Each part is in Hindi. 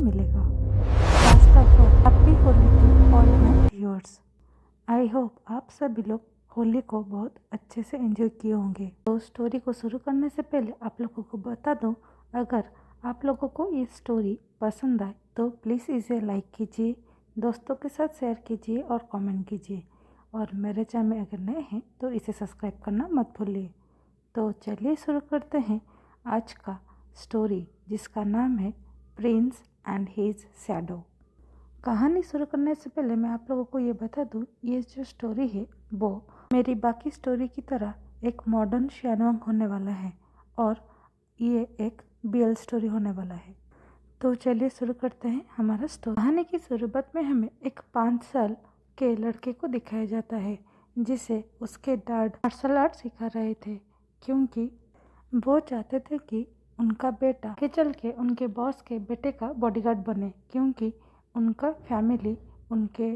मिलेगा। First of all happy Holi to all my viewers. I hope आप सभी लोग होली को बहुत अच्छे से एंजॉय किए होंगे। तो स्टोरी को शुरू करने से पहले आप लोगों को बता दूं, अगर आप लोगों को ये स्टोरी पसंद आए तो प्लीज़ इसे लाइक कीजिए, दोस्तों के साथ शेयर कीजिए और कमेंट कीजिए। और मेरे चैनल में अगर नए हैं तो इसे सब्सक्राइब करना मत भूलिए। तो चलिए शुरू करते हैं आज का स्टोरी, जिसका नाम है प्रिंस एंड हिज शैडो। कहानी शुरू करने से पहले मैं आप लोगों को ये बता दूं, ये जो स्टोरी है वो मेरी बाकी स्टोरी की तरह एक मॉडर्न शानवांग होने वाला है और ये एक बीएल स्टोरी होने वाला है। तो चलिए शुरू करते हैं हमारा स्टोरी। कहानी की शुरुआत में हमें एक 5 साल के लड़के को दिखाया जाता है, जिसे उसके डैड मार्शल आर्ट सिखा रहे थे, क्योंकि वो चाहते थे कि उनका बेटा आगे चल के उनके बॉस के बेटे का बॉडीगार्ड बने, क्योंकि उनका उनके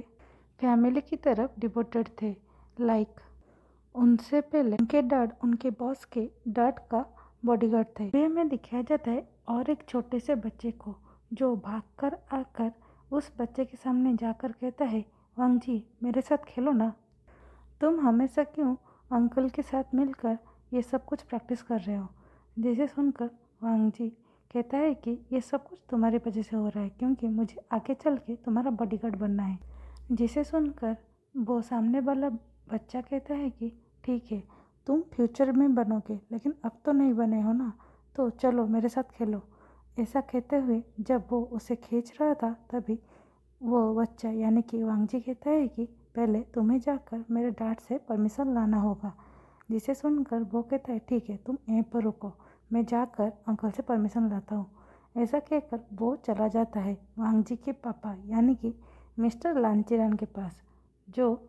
फैमिली की तरफ डिवोटेड थे। उनसे पहले उनके डैड उनके बॉस के डैड का बॉडीगार्ड थे। वे में दिखाया जाता है और एक छोटे से बच्चे को, जो भागकर आकर उस बच्चे के सामने जाकर कहता है, वांग जी मेरे साथ खेलो ना, तुम हमेशा क्यों अंकल के साथ मिलकर ये सब कुछ प्रैक्टिस कर रहे हो। जिसे सुनकर वांग जी कहता है कि ये सब कुछ तुम्हारी वजह से हो रहा है, क्योंकि मुझे आगे चल के तुम्हारा बॉडीगार्ड बनना है। जिसे सुनकर वो सामने वाला बच्चा कहता है कि ठीक है, तुम फ्यूचर में बनोगे, लेकिन अब तो नहीं बने हो ना, तो चलो मेरे साथ खेलो। ऐसा कहते हुए जब वो उसे खींच रहा था, तभी वो बच्चा यानी कि वांग जी कहता है कि पहले तुम्हें जाकर मेरे डैड से परमिशन लाना होगा। जिसे सुनकर वो कहता है ठीक है, तुम यहीं पर रुको, मैं जाकर अंकल से परमिशन लाता हूँ। ऐसा कहकर वो चला जाता है वांग जी के पापा यानी कि मिस्टर लांचीरान के पास, जो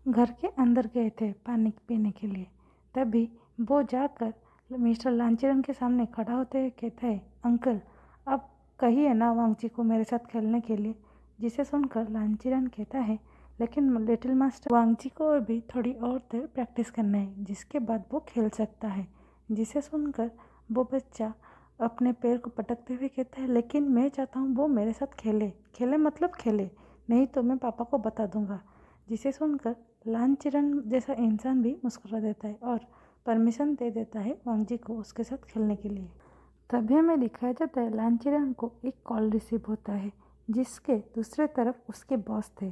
घर के अंदर गए थे पानी पीने के लिए। तभी वो जाकर मिस्टर लांचीरान के सामने खड़ा होते हुए कहता है, अंकल अब कहिए ना वांग जी को मेरे साथ खेलने के लिए। जिसे सुनकर लांचीरान कहता है, लेकिन लिटिल मास्टर वांग जी को भी थोड़ी और देर प्रैक्टिस करना है, जिसके बाद वो खेल सकता है। जिसे सुनकर वो बच्चा अपने पैर को पटकते हुए कहता है, लेकिन मैं चाहता हूँ वो मेरे साथ खेले, खेले मतलब खेले, नहीं तो मैं पापा को बता दूंगा। जिसे सुनकर लांचीरान जैसा इंसान भी मुस्कुरा देता है और परमिशन दे देता है वांग जी को उसके साथ खेलने के लिए। तभी हमें दिखाया जाता है लांचीरान को एक कॉल रिसीव होता है, जिसके दूसरे तरफ उसके बॉस थे,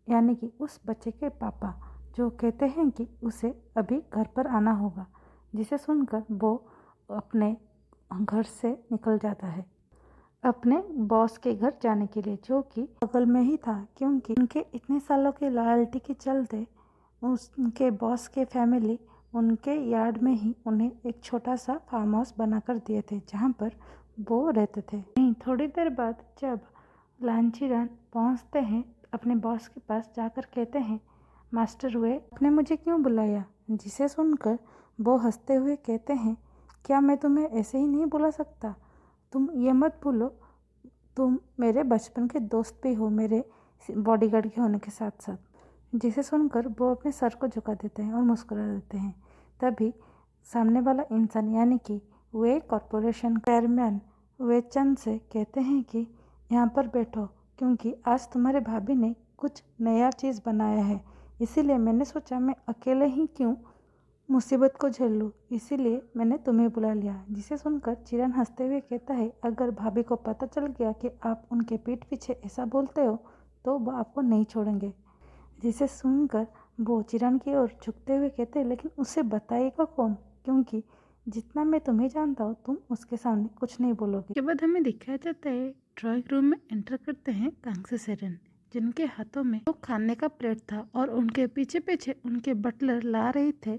यानी कि उस बच्चे के पापा, जो कहते हैं कि उसे अभी घर पर आना होगा। जिसे सुनकर वो अपने घर से निकल जाता है अपने बॉस के घर जाने के लिए, जो कि बगल में ही था, क्योंकि उनके इतने सालों की लॉयल्टी के चलते उनके बॉस के फैमिली उनके यार्ड में ही उन्हें एक छोटा सा फार्म हाउस बनाकर दिए थे, जहाँ पर वो रहते थे। थोड़ी देर बाद जब लांचीरान पहुँचते हैं अपने बॉस के पास, जाकर कहते हैं, मास्टर वे आपने मुझे क्यों बुलाया। जिसे सुनकर वो हंसते हुए कहते हैं, क्या मैं तुम्हें ऐसे ही नहीं बुला सकता, तुम ये मत भूलो तुम मेरे बचपन के दोस्त भी हो, मेरे बॉडीगार्ड के होने के साथ साथ। जिसे सुनकर वो अपने सर को झुका देते हैं और मुस्कुरा देते हैं। तभी सामने वाला इंसान यानी कि वे कॉरपोरेशन चेयरमैन वे चंद से कहते हैं कि यहाँ पर बैठो, क्योंकि आज तुम्हारे भाभी ने कुछ नया चीज़ बनाया है, इसीलिए मैंने सोचा मैं अकेले ही क्यों मुसीबत को झेल लूँ, इसीलिए मैंने तुम्हें बुला लिया। जिसे सुनकर चिरन हंसते हुए कहता है, अगर भाभी को पता चल गया कि आप उनके पीठ पीछे ऐसा बोलते हो तो वो आपको नहीं छोड़ेंगे। जिसे सुनकर वो चिरन की ओर झुकते हुए कहते हैं, लेकिन उसे बताएगा कौन, क्योंकि जितना मैं तुम्हें जानता हूँ तुम उसके सामने कुछ नहीं बोलोगे। के बाद हमें दिखाया जाता है ड्राइंग रूम में एंटर करते हैं कांग्से सेरन, जिनके हाथों में वो खाने का प्लेट था और उनके पीछे पीछे उनके बटलर ला रहे थे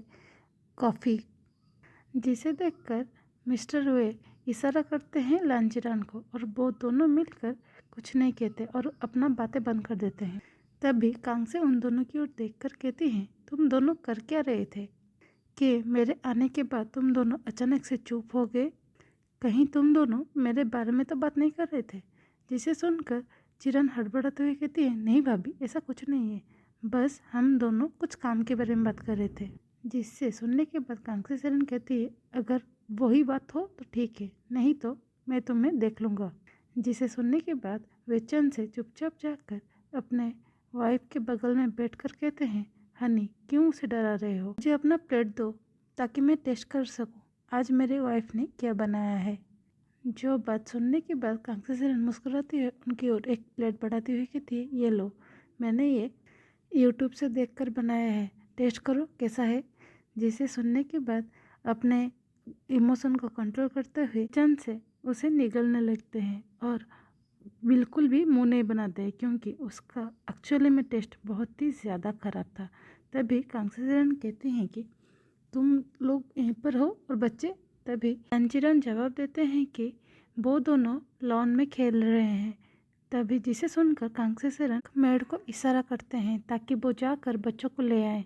कॉफ़ी। जिसे देखकर मिस्टर वे इशारा करते हैं लांचीरान को और वो दोनों मिलकर कुछ नहीं कहते और अपना बातें बंद कर देते हैं। तभी कांग्से उन दोनों की ओर देखकर कहती हैं, तुम दोनों कर क्या रहे थे कि मेरे आने के बाद तुम दोनों अचानक से चुप हो गए, कहीं तुम दोनों मेरे बारे में तो बात नहीं कर रहे थे। जिसे सुनकर चिरन हड़बड़ाते हुए कहती है, नहीं भाभी ऐसा कुछ नहीं है, बस हम दोनों कुछ काम के बारे में बात कर रहे थे। जिससे सुनने के बाद कांग्से सेरन कहती है, अगर वही बात हो तो ठीक है, नहीं तो मैं तुम्हें देख लूँगा। जिसे सुनने के बाद वे चंद से चुपचाप जाकर अपने वाइफ के बगल में बैठकर कहते हैं, हनी क्यों उसे डरा रहे हो, मुझे अपना प्लेट दो ताकि मैं टेस्ट कर सकूं आज मेरी वाइफ ने क्या बनाया है। जो बात सुनने के बाद कांग्सी सेरन मुस्कुराती हुई उनकी ओर एक प्लेट बढ़ाती हुई कहती है, ये लो, मैंने ये यूट्यूब से देखकर बनाया है, टेस्ट करो कैसा है। जिसे सुनने के बाद अपने इमोशन को कंट्रोल करते हुए चंद से उसे निगलने लगते हैं और बिल्कुल भी मुंह नहीं बनाते हैं क्योंकि उसका एक्चुअली में टेस्ट बहुत ही ज़्यादा ख़राब था। तभी कांग्सी सेरन कहते हैं कि तुम लोग यहीं पर हो और बच्चे। तभी लांचीरान जवाब देते हैं कि वो दोनों लॉन में खेल रहे हैं। तभी जिसे सुनकर कांग्सी सेरन मेड को इशारा करते हैं ताकि वो जाकर बच्चों को ले आए।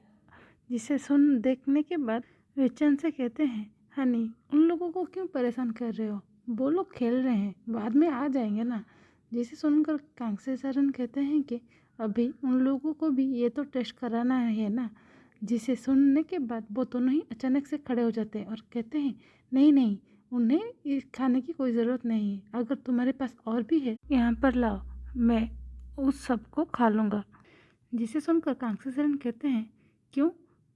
जिसे सुन देखने के बाद वे चंद से कहते हैं, हनी उन लोगों को क्यों परेशान कर रहे हो, वो लोग खेल रहे हैं, बाद में आ जाएंगे ना। जिसे सुनकर कांग्सी सेरन कहते हैं कि अभी उन लोगों को भी ये तो टेस्ट कराना है ना। जिसे सुनने के बाद वो दोनों ही अचानक से खड़े हो जाते हैं और कहते हैं, नहीं नहीं, उन्हें इस खाने की कोई ज़रूरत नहीं है, अगर तुम्हारे पास और भी है यहाँ पर लाओ, मैं उस सबको खा लूँगा। जिसे सुनकर कांग्सी सेरन कहते हैं, क्यों,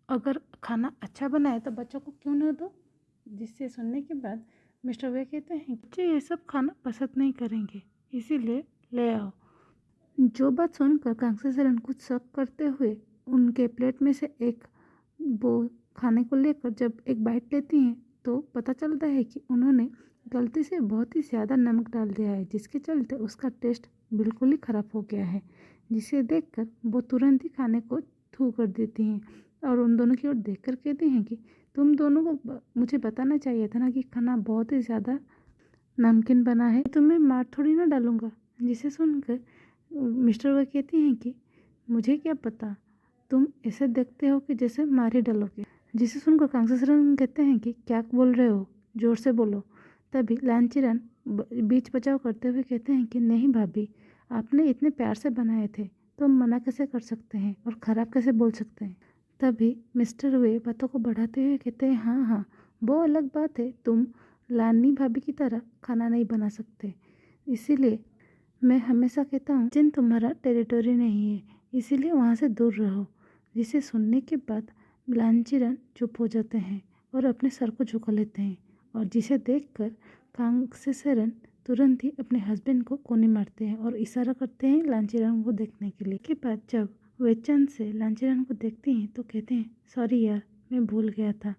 अगर खाना अच्छा बना है तो बच्चों को क्यों ना दो। जिससे सुनने के बाद मिस्टर वे कहते हैं, बच्चे ये सब खाना पसंद नहीं करेंगे, इसीलिए ले आओ। जो बात सुनकर कांग्सी सेरन कुछ शक करते हुए उनके प्लेट में से एक वो खाने को लेकर जब एक बाइट लेती हैं तो पता चलता है कि उन्होंने गलती से बहुत ही ज़्यादा नमक डाल दिया है, जिसके चलते उसका टेस्ट बिल्कुल ही ख़राब हो गया है। जिसे देखकर वो तुरंत ही खाने को थू कर देती हैं और उन दोनों की ओर देखकर कहती हैं कि तुम दोनों को मुझे बताना चाहिए था ना कि खाना बहुत ही ज़्यादा नमकीन बना है, तुम्हें मार थोड़ी ना डालूंगा। जिसे सुनकर मिस्टर वे कहती हैं कि मुझे क्या पता, तुम ऐसे देखते हो कि जैसे मार ही डालोगे। जिसे सुनकर कांग्सी सेरन कहते हैं कि क्या बोल रहे हो, जोर से बोलो। तभी लांचीरान बीच बचाव करते हुए कहते हैं कि नहीं भाभी, आपने इतने प्यार से बनाए थे तो हम मना कैसे कर सकते हैं और ख़राब कैसे बोल सकते हैं। तभी मिस्टर वे बातों को बढ़ाते हुए कहते हैं, हाँ हाँ, वो अलग बात है, तुम लानी भाभी की तरह खाना नहीं बना सकते, इसीलिए मैं हमेशा कहता हूँ जिन तुम्हारा टेरिटोरी नहीं है, इसीलिए वहाँ से दूर रहो। जिसे सुनने के बाद लांचीरान चुप हो जाते हैं और अपने सर को झुका लेते हैं और जिसे देखकर कांग्सी सेरन तुरंत ही अपने हस्बैंड को कोने मारते हैं और इशारा करते हैं लांचीरान को देखने के लिए। के बाद जब वे चंद से लांचीरान को देखती हैं तो कहते हैं, सॉरी यार, मैं भूल गया था।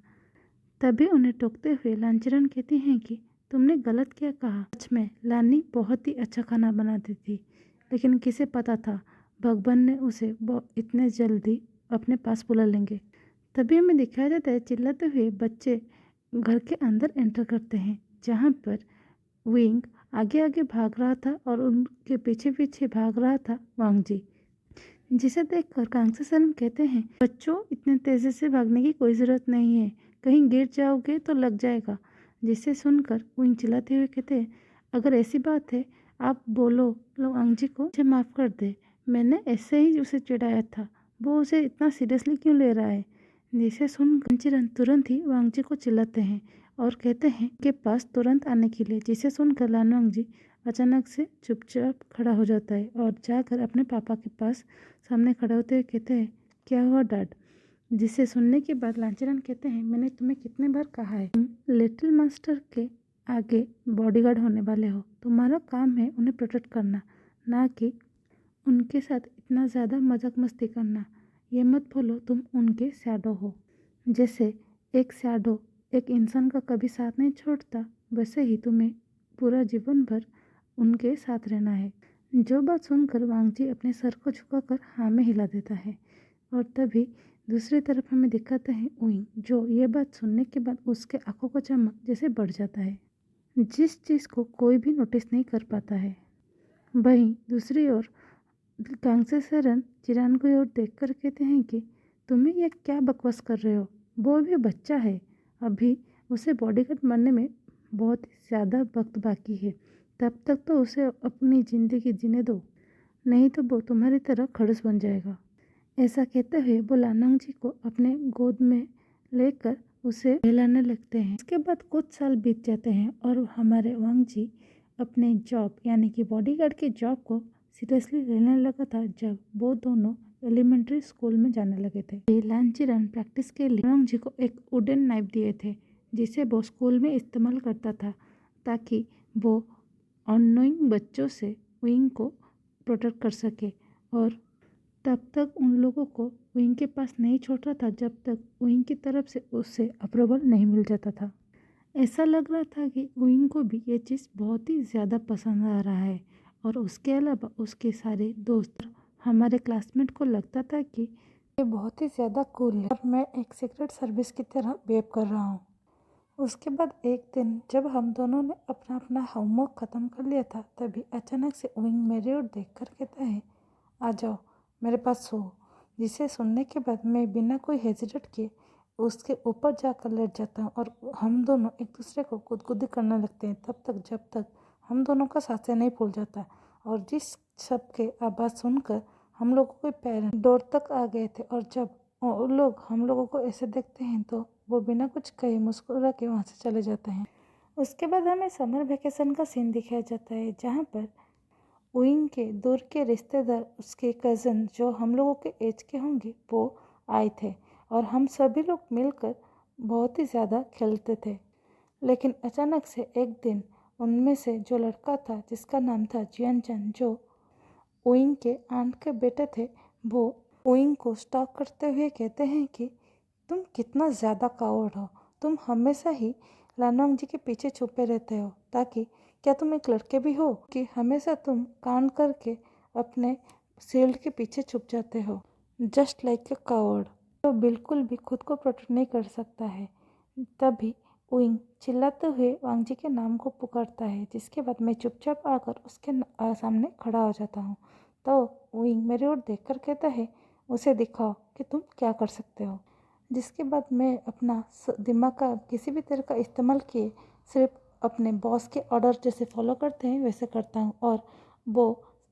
तभी उन्हें टोकते हुए लांचीरान कहती हैं कि तुमने गलत क्या कहा, सच में लानी बहुत ही अच्छा खाना बनाती थी, लेकिन किसे पता था भगवान ने उसे इतने जल्दी अपने पास बुला लेंगे। तभी हमें दिखाया जाता है चिल्लाते हुए बच्चे घर के अंदर एंटर करते हैं, जहाँ पर विंग आगे आगे भाग रहा था और उनके पीछे पीछे भाग रहा था वांगजी। जिसे देखकर कांग्सी सेरन कहते हैं, बच्चों इतने तेज़ी से भागने की कोई ज़रूरत नहीं है, कहीं गिर जाओगे तो लग जाएगा। जिसे सुनकर विंग चिल्लाते हुए कहते हैं, अगर ऐसी बात है आप बोलो वांगजी को मुझे माफ़ कर दे, मैंने ऐसे ही उसे चिढ़ाया था, वो उसे इतना सीरियसली क्यों ले रहा है। जिसे सुनकर लांचीरान तुरंत ही वांगजी को चिल्लाते हैं और कहते हैं के पास तुरंत आने के लिए। जिसे सुनकर लान वांगजी अचानक से चुपचाप खड़ा हो जाता है और जाकर अपने पापा के पास सामने खड़े होते हुए कहते हैं, क्या हुआ डैड। जिसे सुनने के बाद लांचीरान कहते हैं, मैंने तुम्हें कितने बार कहा है, तुम लिटिल मास्टर के आगे बॉडीगार्ड होने वाले हो, तुम्हारा काम है उन्हें प्रोटेक्ट करना, ना कि उनके साथ इतना ज़्यादा मजाक मस्ती करना। ये मत भूलो तुम उनके शैडो हो, जैसे एक शैडो एक इंसान का कभी साथ नहीं छोड़ता, वैसे ही तुम्हें पूरा जीवन भर उनके साथ रहना है। जो बात सुनकर वांगजी अपने सर को झुकाकर हाँ में हिला देता है और तभी दूसरी तरफ हमें दिखाता है विंग, जो ये बात सुनने के बाद उसके आंखों का चमक जैसे बढ़ जाता है, जिस चीज़ को कोई भी नोटिस नहीं कर पाता है। वहीं दूसरी ओर कांग्सी सेरन चिरान को ओर देखकर कहते हैं कि तुम्हें यह क्या बकवास कर रहे हो, वो भी बच्चा है, अभी उसे बॉडीगार्ड बनने में बहुत ज़्यादा वक्त बाकी है, तब तक तो उसे अपनी ज़िंदगी जीने दो, नहीं तो वो तुम्हारी तरह खड़ूस बन जाएगा। ऐसा कहते हुए वो लानंग जी को अपने गोद में लेकर उसे हिलाने लगते हैं। इसके बाद कुछ साल बीत जाते हैं और हमारे वांग जी अपने जॉब यानी कि बॉडीगार्ड की जॉब को सीरियसली लेने लगा था जब वो दोनों एलिमेंट्री स्कूल में जाने लगे थे। लालचीरन प्रैक्टिस के लिए रंग जी को एक वुडन नाइफ दिए थे जिसे वो स्कूल में इस्तेमाल करता था ताकि वो अननोइंग बच्चों से विंग को प्रोटेक्ट कर सके। और तब तक उन लोगों को विंग के पास नहीं छोड़ रहा था जब तक विंग की तरफ से उससे अप्रूवल नहीं मिल जाता था। ऐसा लग रहा था कि विंग को भी ये चीज़ बहुत ही ज़्यादा पसंद आ रहा है और उसके अलावा उसके सारे दोस्त हमारे क्लासमेट को लगता था कि ये बहुत ही ज़्यादा कूल है और मैं एक सीक्रेट सर्विस की तरह बिहेव कर रहा हूँ। उसके बाद एक दिन जब हम दोनों ने अपना अपना होमवर्क ख़त्म कर लिया था तभी अचानक से विंग मेरी ओर देख कर कहता है, आ जाओ मेरे पास सो। जिसे सुनने के बाद मैं बिना कोई हेजिटेट किए उसके ऊपर जाकर लेट जाता हूँ और हम दोनों एक दूसरे को गुदगुदी करने लगते हैं तब तक जब तक हम दोनों का सांसें नहीं फूल जाता। और जिस शब्द के आवाज़ सुनकर हम लोगों के पैर डोर तक आ गए थे और जब वो लोग हम लोगों को ऐसे देखते हैं तो वो बिना कुछ कहे मुस्कुरा के वहाँ से चले जाते हैं। उसके बाद हमें समर वेकेशन का सीन दिखाया जाता है जहाँ पर विंग के दूर के रिश्तेदार उसके कज़न जो हम लोगों के एज के होंगे वो आए थे और हम सभी लोग मिलकर बहुत ही ज़्यादा खेलते थे। लेकिन अचानक से एक दिन उनमें से जो लड़का था जिसका नाम था जियानचन जो विंग के आंट के बेटे थे वो विंग को स्टॉक करते हुए कहते हैं कि तुम कितना ज़्यादा कावर्ड हो, तुम हमेशा ही लानोंग जी के पीछे छुपे रहते हो ताकि क्या तुम एक लड़के भी हो कि हमेशा तुम कांड करके अपने शील्ड के पीछे छुप जाते हो जस्ट लाइक ए कावर्ड तो बिल्कुल भी खुद को प्रोटेक्ट नहीं कर सकता है। तभी विंग चिल्लाते हुए वांग जी के नाम को पुकारता है जिसके बाद मैं चुपचाप आकर उसके सामने खड़ा हो जाता हूँ। तो विंग मेरी ओर देखकर कहता है, उसे दिखाओ कि तुम क्या कर सकते हो। जिसके बाद मैं अपना दिमाग का किसी भी तरह का इस्तेमाल किए सिर्फ अपने बॉस के ऑर्डर जैसे फॉलो करते हैं वैसे करता हूँ और वो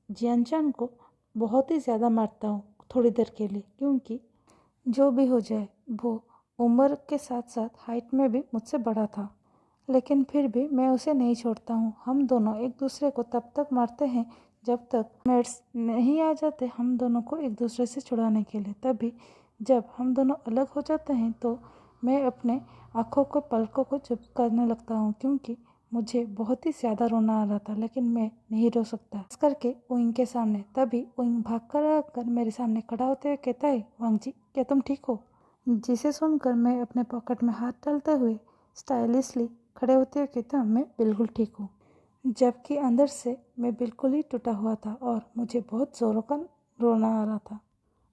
जियानचान को बहुत ही ज़्यादा मारता हूँ थोड़ी देर के लिए क्योंकि जो भी हो जाए वो उम्र के साथ साथ हाइट में भी मुझसे बड़ा था। लेकिन फिर भी मैं उसे नहीं छोड़ता हूँ। हम दोनों एक दूसरे को तब तक मारते हैं जब तक मेट्स नहीं आ जाते हम दोनों को एक दूसरे से छुड़ाने के लिए। तभी जब हम दोनों अलग हो जाते हैं तो मैं अपने आँखों को पलकों को चुप करने लगता हूँ क्योंकि मुझे बहुत ही ज़्यादा रोना आ रहा था लेकिन मैं नहीं रो सकता खास करके विंग के सामने। तभी विंग भाग कर आकर मेरे सामने खड़ा होते हुए कहता है, वांग जी क्या तुम ठीक हो। जिसे सुनकर मैं अपने पॉकेट में हाथ डालते हुए स्टाइलिशली खड़े होते हुए कहता मैं बिल्कुल ठीक हूँ जबकि अंदर से मैं बिल्कुल ही टूटा हुआ था और मुझे बहुत ज़ोरों का रोना आ रहा था।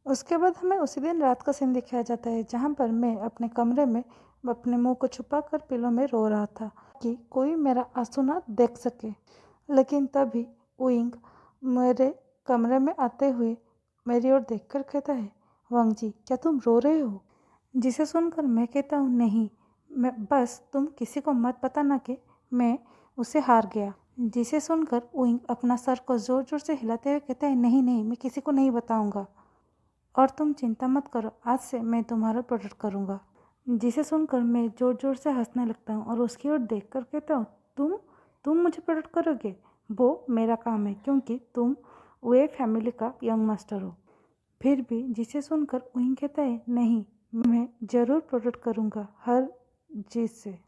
उसके बाद हमें उसी दिन रात का सीन दिखाया जाता है जहाँ पर मैं अपने कमरे में अपने मुंह को छुपाकर पिलो में रो रहा था कि कोई मेरा आंसू ना देख सके। लेकिन तभी विंग मेरे कमरे में आते हुए मेरी ओर देखकर कहता है, वांग जी क्या तुम रो रहे हो। जिसे सुनकर मैं कहता हूँ नहीं, मैं बस तुम किसी को मत बताना कि मैं उसे हार गया। जिसे सुनकर विंग अपना सर को ज़ोर ज़ोर से हिलाते हुए कहता है, नहीं नहीं मैं किसी को नहीं बताऊँगा और तुम चिंता मत करो, आज से मैं तुम्हारा प्रोटेक्ट करूँगा। जिसे सुनकर मैं ज़ोर ज़ोर से हंसने लगता हूँ और उसकी ओर देख कर कहता हूँ, तुम मुझे प्रोटेक्ट करोगे, वो मेरा काम है क्योंकि तुम वे फैमिली का यंग मास्टर हो। फिर भी जिसे सुनकर विंग कहता है, नहीं मैं ज़रूर प्रोटेक्ट करूँगा हर चीज़ से।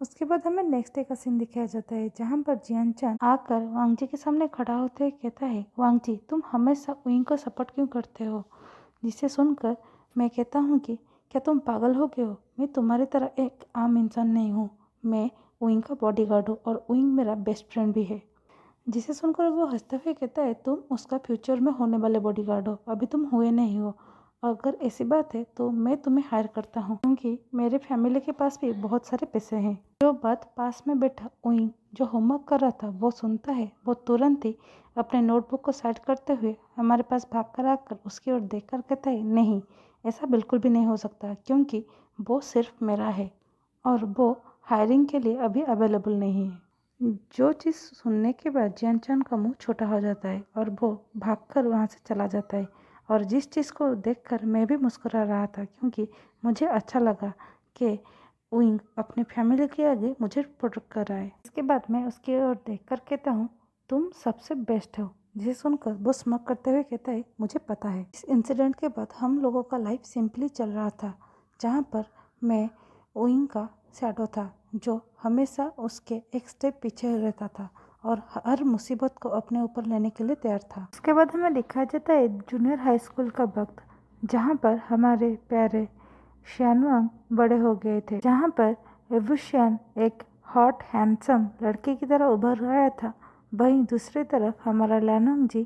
उसके बाद हमें नेक्स्ट डे का सीन दिखाया जाता है जहाँ पर जियानचान आकर वांग जी के सामने खड़ा होते कहता है, वांग जी तुम हमेशा विंग को सपोर्ट क्यों करते हो। जिसे सुनकर मैं कहता हूँ कि क्या तुम पागल हो गए हो, मैं तुम्हारी तरह एक आम इंसान नहीं हूँ, मैं विंग का बॉडीगार्ड हूँ और विंग मेरा बेस्ट फ्रेंड भी है। जिसे सुनकर वो हंसते हुए कहता है, तुम उसका फ्यूचर में होने वाले बॉडीगार्ड हो, अभी तुम हुए नहीं हो। अगर ऐसी बात है तो मैं तुम्हें हायर करता हूँ क्योंकि मेरे फैमिली के पास भी बहुत सारे पैसे हैं। जो बात पास में बैठा विंग जो होमवर्क कर रहा था वो सुनता है, वो तुरंत ही अपने नोटबुक को साइड करते हुए हमारे पास भाग कर आकर उसकी ओर देख कर कहता है, नहीं ऐसा बिल्कुल भी नहीं हो सकता क्योंकि वो सिर्फ मेरा है और वो हायरिंग के लिए अभी अवेलेबल नहीं है। जो चीज़ सुनने के बाद जियानचान का मुंह छोटा हो जाता है और वो भागकर वहाँ से चला जाता है। और जिस चीज़ को देखकर मैं भी मुस्कुरा रहा था क्योंकि मुझे अच्छा लगा कि विंग अपने फैमिली के आगे मुझे प्रोटेक्ट कर रहा है। इसके बाद मैं उसकी ओर देख कर कहता हूँ, तुम सबसे बेस्ट हो। जिसे सुनकर वो स्मक करते हुए कहता है, मुझे पता है। इस इंसिडेंट के बाद हम लोगों का लाइफ सिंपली चल रहा था, जहाँ पर मैं विंग का शैडो था जो हमेशा उसके एक स्टेप पीछे रहता था और हर मुसीबत को अपने ऊपर लेने के लिए तैयार था। उसके बाद हमें दिखाया जाता है जूनियर हाई स्कूल का वक्त, जहाँ पर हमारे प्यारे शियानवांग बड़े हो गए थे, जहाँ पर एवुशियन एक हॉट हैंडसम लड़के की तरह उभर आया था। वहीं दूसरी तरफ हमारा लैनोंग जी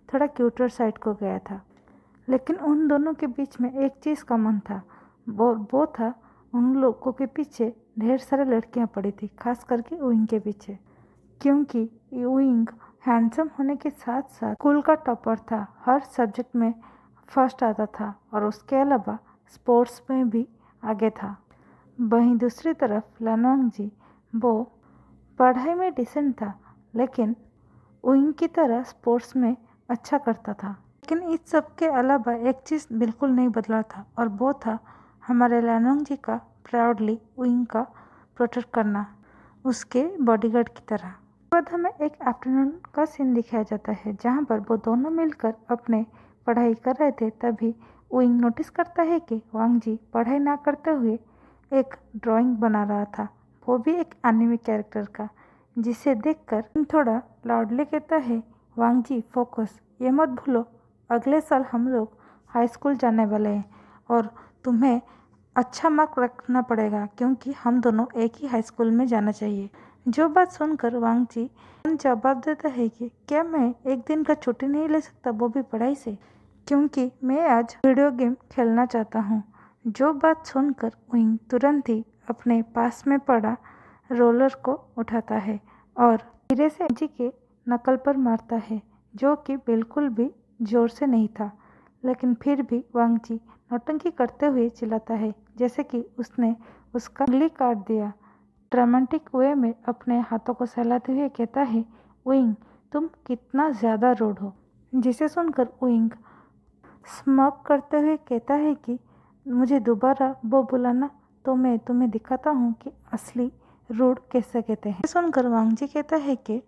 थोड़ा क्यूटर साइड को गया था। लेकिन उन दोनों के बीच में एक चीज़ कॉमन था, वो था उन लोगों के पीछे ढेर सारी लड़कियां पड़ी थी, खास करके विंग के पीछे, क्योंकि विंग हैंडसम होने के साथ साथ स्कूल का टॉपर था, हर सब्जेक्ट में फर्स्ट आता था और उसके अलावा स्पोर्ट्स में भी आगे था। वहीं दूसरी तरफ लैनोंग जी, वो पढ़ाई में डिसेंट था, लेकिन विंग की तरह स्पोर्ट्स में अच्छा करता था। लेकिन इस सब के अलावा एक चीज़ बिल्कुल नहीं बदला था और वो था हमारे लैनोंग जी का प्राउडली विंग का प्रोटेक्ट करना, उसके बॉडीगार्ड की तरह। उसके बाद हमें एक आफ्टरनून का सीन दिखाया जाता है, जहाँ पर वो दोनों मिलकर अपने पढ़ाई कर रहे थे। तभी विंग नोटिस करता है कि वांग जी पढ़ाई ना करते हुए एक ड्राइंग बना रहा था, वो भी एक एनिमे कैरेक्टर का, जिसे देखकर थोड़ा लाउडली कहता है, वांग जी फोकस, ये मत भूलो अगले साल हम लोग हाई स्कूल जाने वाले हैं और तुम्हें अच्छा मार्क रखना पड़ेगा, क्योंकि हम दोनों एक ही हाई स्कूल में जाना चाहिए। जो बात सुनकर वांग जी जवाब देता है कि क्या मैं एक दिन का छुट्टी नहीं ले सकता, वो भी पढ़ाई से, क्योंकि मैं आज वीडियो गेम खेलना चाहता हूँ। जो बात सुनकर विंग तुरंत ही अपने पास में पड़ा रोलर को उठाता है और धीरे से जी के नकल पर मारता है, जो कि बिल्कुल भी जोर से नहीं था। लेकिन फिर भी वांग जी नौटंकी करते हुए चिल्लाता है, जैसे कि उसने उसका उंगली काट दिया। ड्रामेटिक वे में अपने हाथों को सहलाते हुए कहता है, विंग तुम कितना ज़्यादा रूड हो। जिसे सुनकर विंग स्मॉक करते हुए कहता है कि मुझे दोबारा वो बुलाना तो मैं तुम्हें दिखाता हूँ कि असली रूड कैसे कहते हैं। सुनकर वांग जी कहता है कि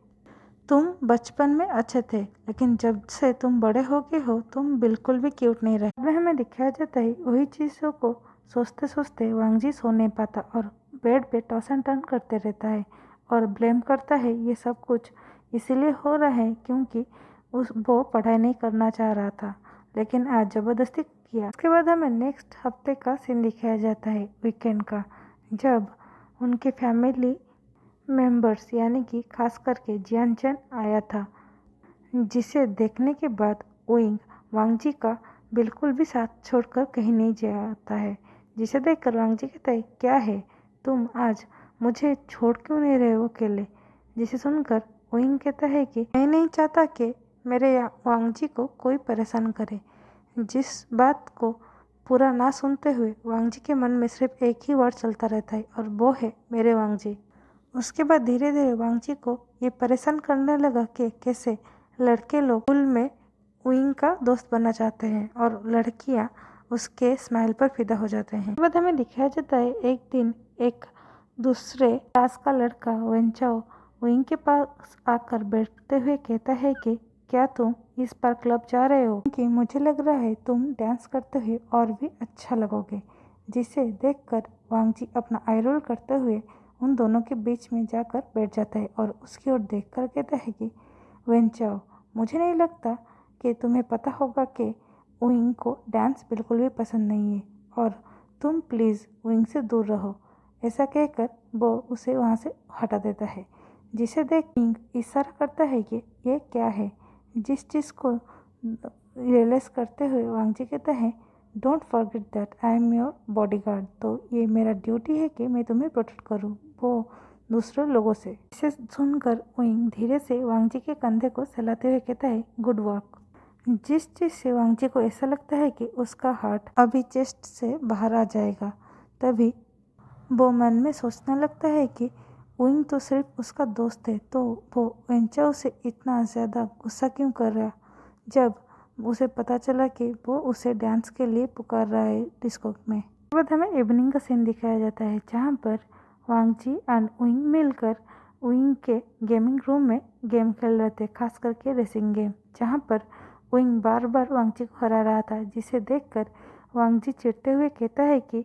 तुम बचपन में अच्छे थे, लेकिन जब से तुम बड़े हो गए हो तुम बिल्कुल भी क्यूट नहीं रहे। में हमें दिखाया जाता है वही चीज़ों को सोचते सोचते वांग जी सो नहीं पाता और बेड पे टॉस एंड टर्न करते रहता है और ब्लेम करता है ये सब कुछ इसीलिए हो रहा है क्योंकि वो पढ़ाई नहीं करना चाह रहा था, लेकिन आज ज़बरदस्ती किया। उसके बाद हमें नेक्स्ट हफ्ते का सीन दिखाया जाता है वीकेंड का, जब उनके फैमिली मेंबर्स यानी कि खास करके जियानचन आया था, जिसे देखने के बाद विंग वांग जी का बिल्कुल भी साथ छोड़कर कहीं नहीं जाता है। जिसे देखकर वांग जी कहता है, क्या है तुम आज मुझे छोड़ क्यों नहीं रहे हो अकेले। जिसे सुनकर विंग कहता है कि मैं नहीं चाहता कि मेरे वांग जी को कोई परेशान करे। जिस बात को पूरा ना सुनते हुए वांग जी के मन में सिर्फ एक ही वर्ड चलता रहता है और वो है मेरे वांग जी। उसके बाद धीरे धीरे वांग जी को ये परेशान करने लगा कि कैसे लड़के लोग स्कूल में विंग का दोस्त बनना चाहते हैं और लड़कियां उसके स्माइल पर फिदा हो जाते हैं। बाद हमें दिखाया जाता है एक दिन एक दूसरे क्लास का लड़का वेंचाओ विंग के पास आकर बैठते हुए कहता है कि क्या तुम इस बार क्लब जा रहे हो, क्योंकि मुझे लग रहा है तुम डांस करते हुए और भी अच्छा लगोगे। जिसे देखकर वांग जी अपना आई रोल करते हुए उन दोनों के बीच में जाकर बैठ जाता है और उसकी ओर देखकर कहता है कि वेंचाओ, मुझे नहीं लगता कि तुम्हें पता होगा कि विंग को डांस बिल्कुल भी पसंद नहीं है और तुम प्लीज़ विंग से दूर रहो। ऐसा कहकर वो उसे वहाँ से हटा देता है। जिसे देख विंग इशारा करता है कि ये क्या है। जिस चीज़ को रियलाइज करते हुए वांग जी कहता है, don't forget that I am your bodyguard, तो ये मेरा ड्यूटी है कि मैं तुम्हें प्रोटेक्ट करूँ वो दूसरे लोगों से। इसे सुनकर विंग धीरे से वांग जी के कंधे को सहलाते हुए कहता है, गुड वर्क। जिस चीज़ से वांग जी को ऐसा लगता है कि उसका हार्ट अभी चेस्ट से बाहर आ जाएगा, तभी वो मन में सोचने लगता है कि विंग तो सिर्फ उसका दोस्त है, तो वो वेंचाओ से इतना ज़्यादा गुस्सा क्यों कर रहा। जब उसे पता चला कि वो उसे डांस के लिए पुकार रहा है डिस्को में। उसके बाद हमें इवनिंग का सीन दिखाया जाता है जहाँ पर वांग जी एंड उइंग मिलकर उइंग के गेमिंग रूम में गेम खेल रहे थे, खास करके रेसिंग गेम, जहाँ पर उइंग बार बार वांग जी को हरा रहा था, जिसे देखकर वांग जी चिढ़ते हुए कहता है कि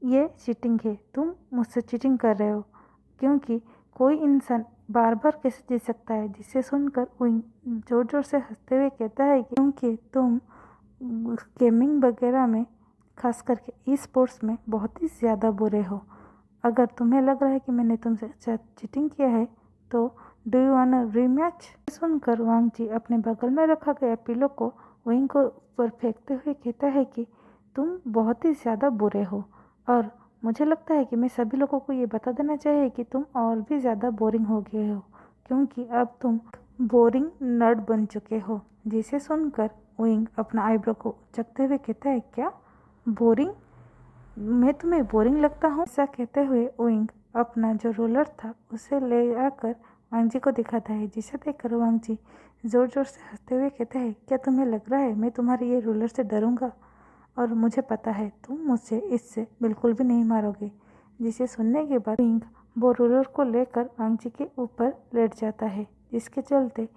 ये चीटिंग है, तुम मुझसे चीटिंग कर रहे हो, क्योंकि कोई इंसान बार बार कैसे जीत सकता है। जिसे सुनकर उइंग जोर जोर से हंसते हुए कहता है कि क्योंकि तुम गेमिंग वगैरह में, खास करके ई स्पोर्ट्स में बहुत ही ज़्यादा बुरे हो। अगर तुम्हें लग रहा है कि मैंने तुमसे चीटिंग किया है तो do you want a rematch. सुनकर वांग जी अपने बगल में रखा गया पिलो को विंग को ऊपर फेंकते हुए कहता है कि तुम बहुत ही ज़्यादा बुरे हो, और मुझे लगता है कि मैं सभी लोगों को ये बता देना चाहिए कि तुम और भी ज़्यादा बोरिंग हो गए हो, क्योंकि अब तुम बोरिंग नर्ड बन चुके हो। जिसे सुनकर विंग अपना आईब्रो को चकते हुए कहता है, क्या बोरिंग? मैं तुम्हें बोरिंग लगता हूँ? ऐसा कहते हुए विंग अपना जो रोलर था उसे ले आकर वांग जी को दिखाता है, जिसे देखकर वांग जी जोर जोर से हंसते हुए कहते हैं, क्या तुम्हें लग रहा है मैं तुम्हारे ये रोलर से डरूंगा? और मुझे पता है तुम मुझसे इससे बिल्कुल भी नहीं मारोगे। जिसे सुनने के बाद विंग वो रोलर को लेकर वांग जी के ऊपर लेट जाता है, जिसके चलते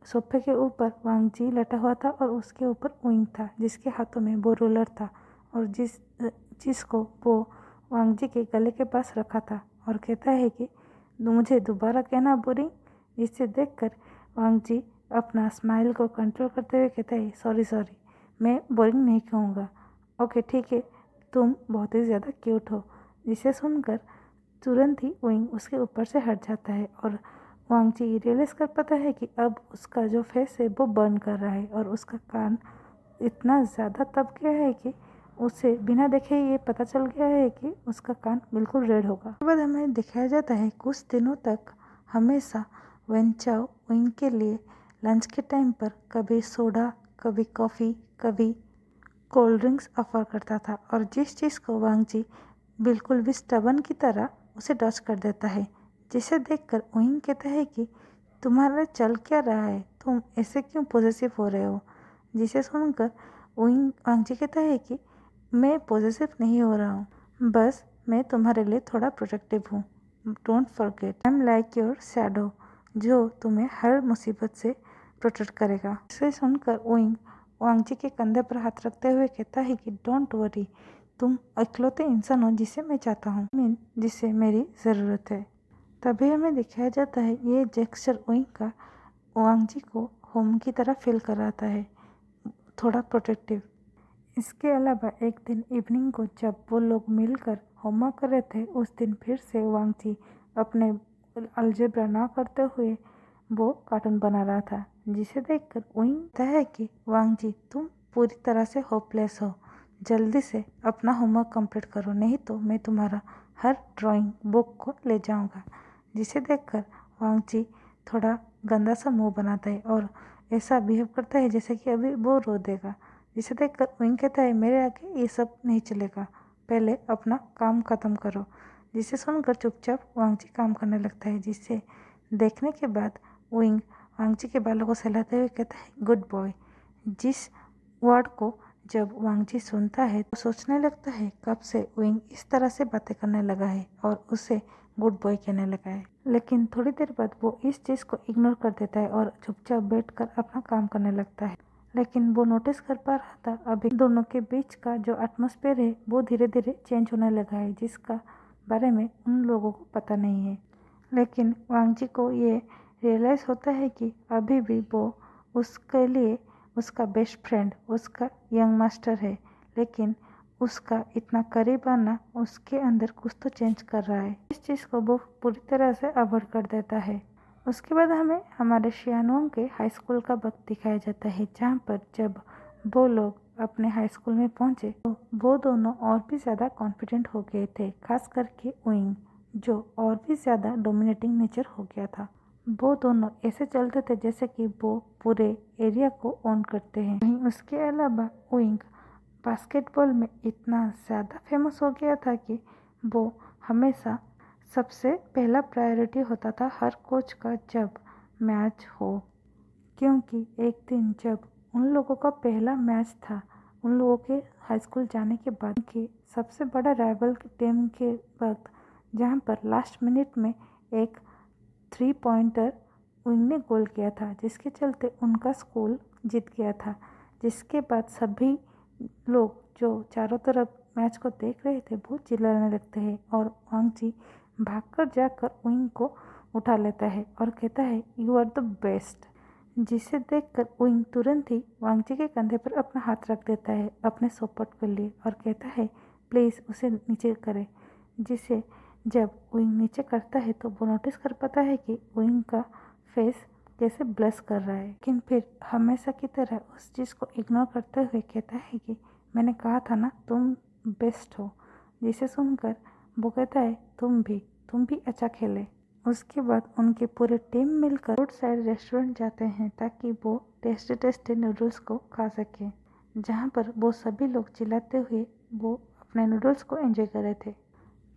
सोफे के ऊपर वांग जी लेटा हुआ था और उसके ऊपर विंग था, जिसके हाथों में वो रोलर था और जिसको वो वांग जी के गले के पास रखा था, और कहता है कि मुझे दोबारा कहना बोरिंग। जिसे देखकर वांग जी अपना स्माइल को कंट्रोल करते हुए कहता है, सॉरी सॉरी, मैं बोरिंग नहीं कहूँगा, ओके ठीक है, तुम बहुत ही ज़्यादा क्यूट हो। जिसे सुनकर तुरंत ही विंग उसके ऊपर से हट जाता है और वांग जी रियलाइज़ कर पाता है कि अब उसका जो फेस है वो बर्न कर रहा है और उसका कान इतना ज़्यादा तप गया है कि उसे बिना देखे ये पता चल गया है कि उसका कान बिल्कुल रेड होगा। उसके बाद हमें दिखाया जाता है कुछ दिनों तक हमेशा वेन चाओ विंग के लिए लंच के टाइम पर कभी सोडा, कभी कॉफ़ी, कभी कोल्ड ड्रिंक्स ऑफर करता था, और जिस चीज़ को वांग जी बिल्कुल भी स्टबन की तरह उसे डॉच कर देता है। जिसे देखकर विंग कहता है कि तुम्हारा चल क्या रहा है, तुम ऐसे क्यों पॉजेसिव हो रहे हो। जिसे सुनकर वांग जी कहता है कि मैं पॉजेसिव नहीं हो रहा हूँ, बस मैं तुम्हारे लिए थोड़ा प्रोटेक्टिव हूँ। Don't forget I am like your shadow, जो तुम्हें हर मुसीबत से प्रोटेक्ट करेगा। इसे सुनकर विंग वांग जी के कंधे पर हाथ रखते हुए कहता है कि डोंट वरी, तुम इकलौते इंसान हो जिसे मैं चाहता हूँ, जिसे मेरी ज़रूरत है। तभी हमें दिखाया जाता है ये जेस्चर विंग का वांग जी को होम की तरह फील कराता है, थोड़ा प्रोटेक्टिव। इसके अलावा एक दिन इवनिंग को जब वो लोग मिलकर होमवर्क कर रहे थे, उस दिन फिर से वांग जी अपने अलजेब्रा ना करते हुए वो कार्टून बना रहा था, जिसे देखकर विंग कहता है कि वांग जी तुम पूरी तरह से होपलेस हो, जल्दी से अपना होमवर्क कंप्लीट करो, नहीं तो मैं तुम्हारा हर ड्राइंग बुक को ले जाऊंगा। जिसे देखकर वांग जी थोड़ा गंदा सा मुंह बनाता है और ऐसा बिहेव करता है जैसे कि अभी वो रो देगा। जिसे देखकर विंग कहता है, मेरे आगे ये सब नहीं चलेगा, पहले अपना काम ख़त्म करो। जिसे सुनकर चुपचाप वांग जी काम करने लगता है। जिसे देखने के बाद विंग वांग जी के बालों को सहलाते हुए कहता है, गुड बॉय। जिस वर्ड को जब वांग जी सुनता है तो सोचने लगता है कब से विंग इस तरह से बातें करने लगा है और उसे गुड बॉय कहने लगा है। लेकिन थोड़ी देर बाद वो इस चीज़ को इग्नोर कर देता है और चुपचाप बैठकर अपना काम करने लगता है। लेकिन वो नोटिस कर पा रहा था अभी दोनों के बीच का जो एटमॉस्फेयर है वो धीरे धीरे चेंज होने लगा है, जिसका बारे में उन लोगों को पता नहीं है। लेकिन वांग जी को ये रियलाइज़ होता है कि अभी भी वो उसके लिए उसका बेस्ट फ्रेंड, उसका यंग मास्टर है, लेकिन उसका इतना करीब आना उसके अंदर कुछ तो चेंज कर रहा है। इस चीज़ को वो पूरी तरह से अवॉइड कर देता है। उसके बाद हमें हमारे शियानोंग के हाई स्कूल का वक्त दिखाया जाता है, जहाँ पर जब वो लोग अपने हाई स्कूल में पहुँचे तो वो दोनों और भी ज़्यादा कॉन्फिडेंट हो गए थे, खास करके विंग जो और भी ज़्यादा डोमिनेटिंग नेचर हो गया था। वो दोनों ऐसे चलते थे जैसे कि वो पूरे एरिया को ओन करते हैं। वहीं उसके अलावा विंग बास्केटबॉल में इतना ज़्यादा फेमस हो गया था कि वो हमेशा सबसे पहला प्रायोरिटी होता था हर कोच का जब मैच हो, क्योंकि एक दिन जब उन लोगों का पहला मैच था, उन लोगों के हाई स्कूल जाने के बाद के सबसे बड़ा राइवल टीम के वक्त जहां पर लास्ट मिनट में एक 3 पॉइंटर विंग ने गोल किया था, जिसके चलते उनका स्कूल जीत गया था। जिसके बाद सभी लोग जो चारों तरफ मैच को देख रहे थे वो चिल्लाने लगते हैं और वांग जी भागकर जाकर विंग को उठा लेता है और कहता है यू आर द बेस्ट। जिसे देखकर विंग तुरंत ही वांग जी के कंधे पर अपना हाथ रख देता है अपने सपोर्ट के लिए और कहता है प्लीज़ उसे नीचे करे। जिसे जब विंग नीचे करता है तो वो नोटिस कर पाता है कि विंग का फेस कैसे ब्लश कर रहा है, लेकिन फिर हमेशा की तरह उस चीज़ को इग्नोर करते हुए कहता है कि मैंने कहा था ना तुम बेस्ट हो। जिसे सुनकर वो कहता है तुम भी अच्छा खेले। उसके बाद उनके पूरे टीम मिलकर रोड साइड रेस्टोरेंट जाते हैं ताकि वो टेस्टी टेस्टी नूडल्स को खा सकें, जहाँ पर वो सभी लोग चिल्लाते हुए वो अपने नूडल्स को एंजॉय कर रहे थे।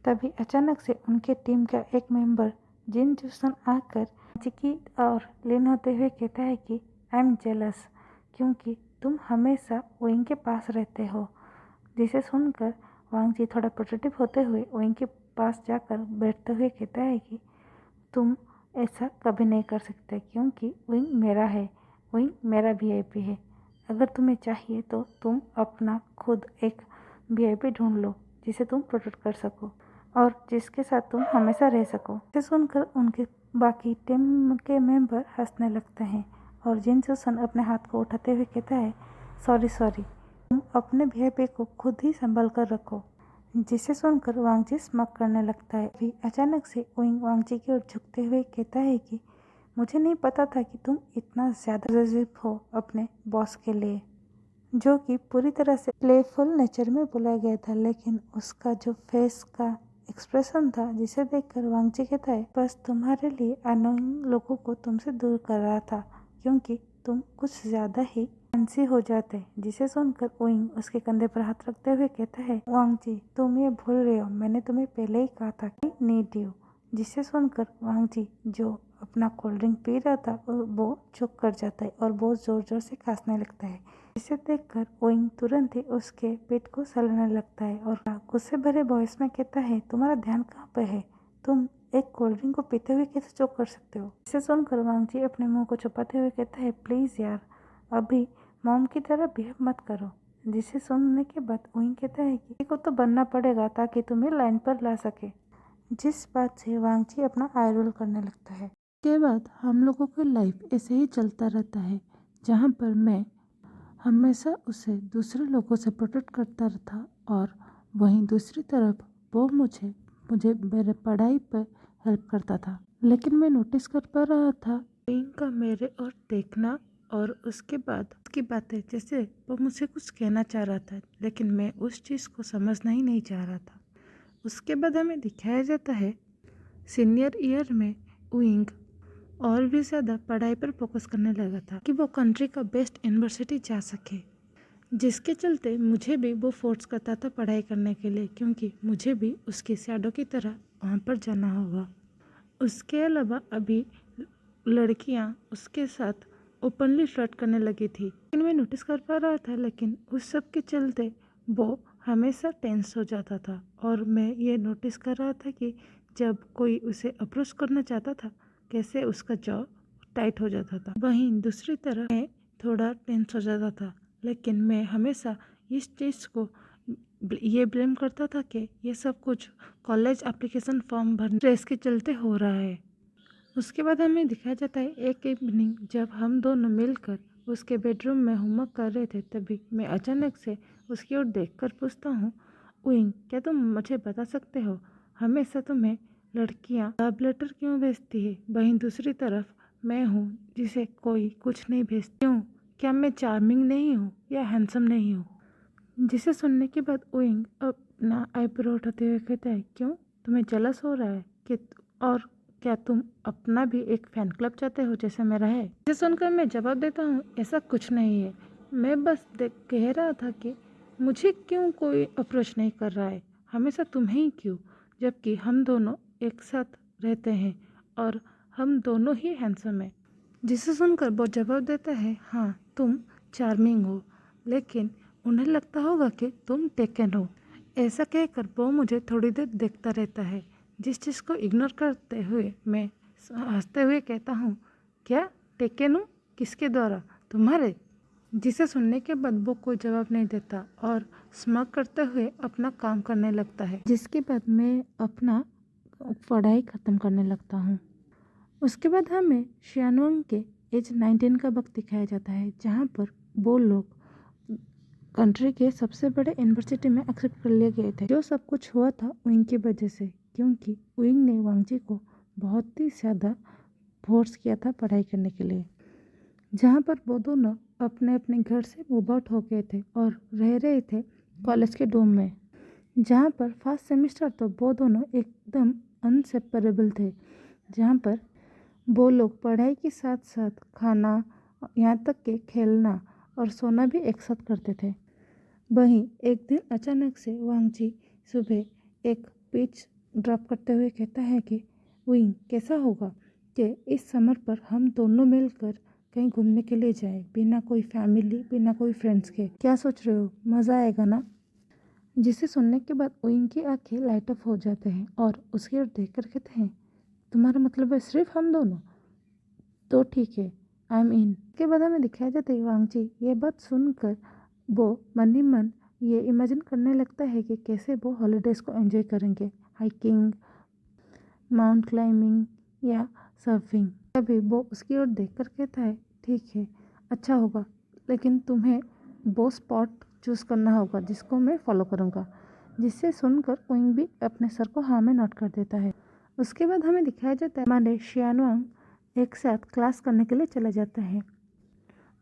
तभी अचानक से उनके टीम का एक मेंबर जिन जूसन आकर चिकी और लीन होते हुए कहता है कि आई एम जेलस क्योंकि तुम हमेशा विंग के पास रहते हो। जिसे सुनकर वांग जी थोड़ा प्रोटेक्टिव होते हुए विंग के पास जाकर बैठते हुए कहता है कि तुम ऐसा कभी नहीं कर सकते क्योंकि विंग मेरा है, विंग मेरा वीआईपी है। अगर तुम्हें चाहिए तो तुम अपना खुद एक वीआईपी ढूंढ लो जिसे तुम प्रोटेक्ट कर सको और जिसके साथ तुम हमेशा रह सको। इसे सुनकर उनके बाकी टीम के मेंबर हंसने लगते हैं और जिन जूसन अपने हाथ को उठाते हुए कहता है सॉरी तुम अपने वीआईपी को खुद ही संभाल कर रखो। जिसे सुनकर वांग जी स्मक करने लगता है। फिर अचानक से विंग वांग जी की ओर झुकते हुए कहता है कि मुझे नहीं पता था कि तुम इतना ज़्यादा पॉजिटिव हो अपने बॉस के लिए, जो कि पूरी तरह से प्लेफुल नेचर में बोला गया था, लेकिन उसका जो फेस का एक्सप्रेशन था जिसे देखकर वांग जी कहता है बस तुम्हारे लिए अनोइंग लोगों को तुमसे दूर कर रहा था क्योंकि तुम कुछ ज़्यादा ही फैंसी हो जाते। जिसे सुनकर विंग उसके कंधे पर हाथ रखते हुए कहता है वांग जी तुम ये भूल रहे हो, मैंने तुम्हें पहले ही कहा था कि नीड यू। जिसे सुनकर वांग जी जो अपना कोल्ड ड्रिंक पी रहा था वो चुप कर जाता है और बहुत जोर जोर से खांसने लगता है। इसे देखकर विंग तुरंत ही उसके पेट को सहलाने लगता है और गुस्से भरे वॉइस में कहता है तुम्हारा ध्यान कहाँ पे है, तुम एक कोल्ड ड्रिंक को पीते हुए कैसे चुप कर सकते हो। इसे सुनकर वांग जी अपने मुंह को छुपाते हुए कहता है प्लीज यार अभी मॉम की तरह बिहेव मत करो। जिसे सुनने के बाद विंग कहता है कि को तो बनना पड़ेगा ताकि तुम्हें लाइन पर ला सके। जिस बात से वांग जी अपना आई रोल करने लगता है। के बाद हम लोगों की लाइफ ऐसे ही चलता रहता है जहाँ पर मैं हमेशा उसे दूसरे लोगों से प्रोटेक्ट करता था और वहीं दूसरी तरफ वो मुझे मेरे पढ़ाई पर हेल्प करता था। लेकिन मैं नोटिस कर पा रहा था विंग का मेरे और देखना और उसके बाद उसकी बातें जैसे वो मुझे कुछ कहना चाह रहा था, लेकिन मैं उस चीज़ को समझना ही नहीं चाह रहा था। उसके बाद हमें दिखाया जाता है सीनियर ईयर में विंग और भी ज़्यादा पढ़ाई पर फोकस करने लगा था कि वो कंट्री का बेस्ट यूनिवर्सिटी जा सके, जिसके चलते मुझे भी वो फोर्स करता था पढ़ाई करने के लिए क्योंकि मुझे भी उसकी शैडो की तरह वहाँ पर जाना होगा। उसके अलावा अभी लड़कियाँ उसके साथ ओपनली फ्लर्ट करने लगी थी, लेकिन मैं नोटिस कर पा रहा था, लेकिन उस सब के चलते वो हमेशा टेंस हो जाता था और मैं ये नोटिस कर रहा था कि जब कोई उसे अप्रोच करना चाहता था कैसे उसका जॉ टाइट हो जाता था। वहीं दूसरी तरफ मैं थोड़ा टेंस हो जाता था, लेकिन मैं हमेशा इस चीज़ को ये ब्लेम करता था कि ये सब कुछ कॉलेज एप्लीकेशन फॉर्म भरने स्ट्रेस के चलते हो रहा है। उसके बाद हमें दिखाया जाता है एक इवनिंग जब हम दोनों मिलकर उसके बेडरूम में होमवर्क कर रहे थे, तभी मैं अचानक से उसकी ओर देखकर पूछता हूँ विंग क्या तुम मुझे बता सकते हो हमेशा तुम्हें लड़कियाँ लव लेटर क्यों भेजती है, वहीं दूसरी तरफ मैं हूँ जिसे कोई कुछ नहीं भेजती, क्यों? क्या मैं चार्मिंग नहीं हूँ या हैंडसम नहीं हूँ? जिसे सुनने के बाद विंग अपना आईब्रो उठाते हुए कहता है क्यों तुम्हें जलस हो रहा है कि और क्या तुम अपना भी एक फैन क्लब चाहते हो जैसे मेरा है? जिसे सुनकर मैं जवाब देता हूँ ऐसा कुछ नहीं है, मैं बस कह रहा था कि मुझे क्यों कोई अप्रोच नहीं कर रहा है, हमेशा तुम्हें ही क्यों, जबकि हम दोनों एक साथ रहते हैं और हम दोनों ही हैंडसम हैं। जिसे सुनकर वो जवाब देता है हाँ तुम चार्मिंग हो, लेकिन उन्हें लगता होगा कि तुम टेकन हो। ऐसा कहकर वो मुझे थोड़ी देर देखता रहता है। जिस चीज़ को इग्नोर करते हुए मैं हंसते हुए कहता हूँ, क्या टेकन हूँ? किसके द्वारा? तुम्हारे? जिसे सुनने के बाद वो कोई जवाब नहीं देता और स्मग करते हुए अपना काम करने लगता है, जिसके बाद मैं अपना पढ़ाई ख़त्म करने लगता हूँ। उसके बाद हमें शियानवंग के एज 19 का वक्त दिखाया जाता है, जहाँ पर वो लोग कंट्री के सबसे बड़े यूनिवर्सिटी में एक्सेप्ट कर लिए गए थे। जो सब कुछ हुआ था विंग की वजह से, क्योंकि विंग ने वांगजी को बहुत ही ज़्यादा फोर्स किया था पढ़ाई करने के लिए। जहाँ पर वो दोनों अपने अपने घर से मूव आउट हो गए थे और रह रहे थे कॉलेज के डोम में, जहाँ पर फर्स्ट सेमेस्टर तो वो दोनों एकदम अनसेपरेबल थे, जहाँ पर वो लोग पढ़ाई के साथ साथ खाना, यहाँ तक कि खेलना और सोना भी एक साथ करते थे। वहीं एक दिन अचानक से वांगजी सुबह एक पिच ड्रॉप करते हुए कहता है कि विंग, कैसा होगा कि इस समर पर हम दोनों मिलकर कहीं घूमने के लिए जाए, बिना कोई फैमिली, बिना कोई फ्रेंड्स के। क्या सोच रहे हो? मज़ा आएगा ना? जिसे सुनने के बाद विंग की आंखें लाइट अप हो जाते हैं और उसकी ओर देख कर कहते हैं, तुम्हारा मतलब है सिर्फ हम दोनों? तो ठीक है, आई एम इन। के बाद हमें दिखाया जाता है वांगजी ये बात सुनकर वो मन ही मन ये इमेजिन करने लगता है कि कैसे वो हॉलीडेज़ को एंजॉय करेंगे, हाइकिंग, माउंट क्लाइंबिंग या सर्फिंग। तभी वो उसकी ओर देखकर कहता है, ठीक है, अच्छा होगा, लेकिन तुम्हें वो स्पॉट चूज़ करना होगा जिसको मैं फॉलो करूँगा। जिससे सुनकर विंग भी अपने सर को हाँ में नोट कर देता है। उसके बाद हमें दिखाया जाता है हमारे शियानवांग एक साथ क्लास करने के लिए चले जाते हैं।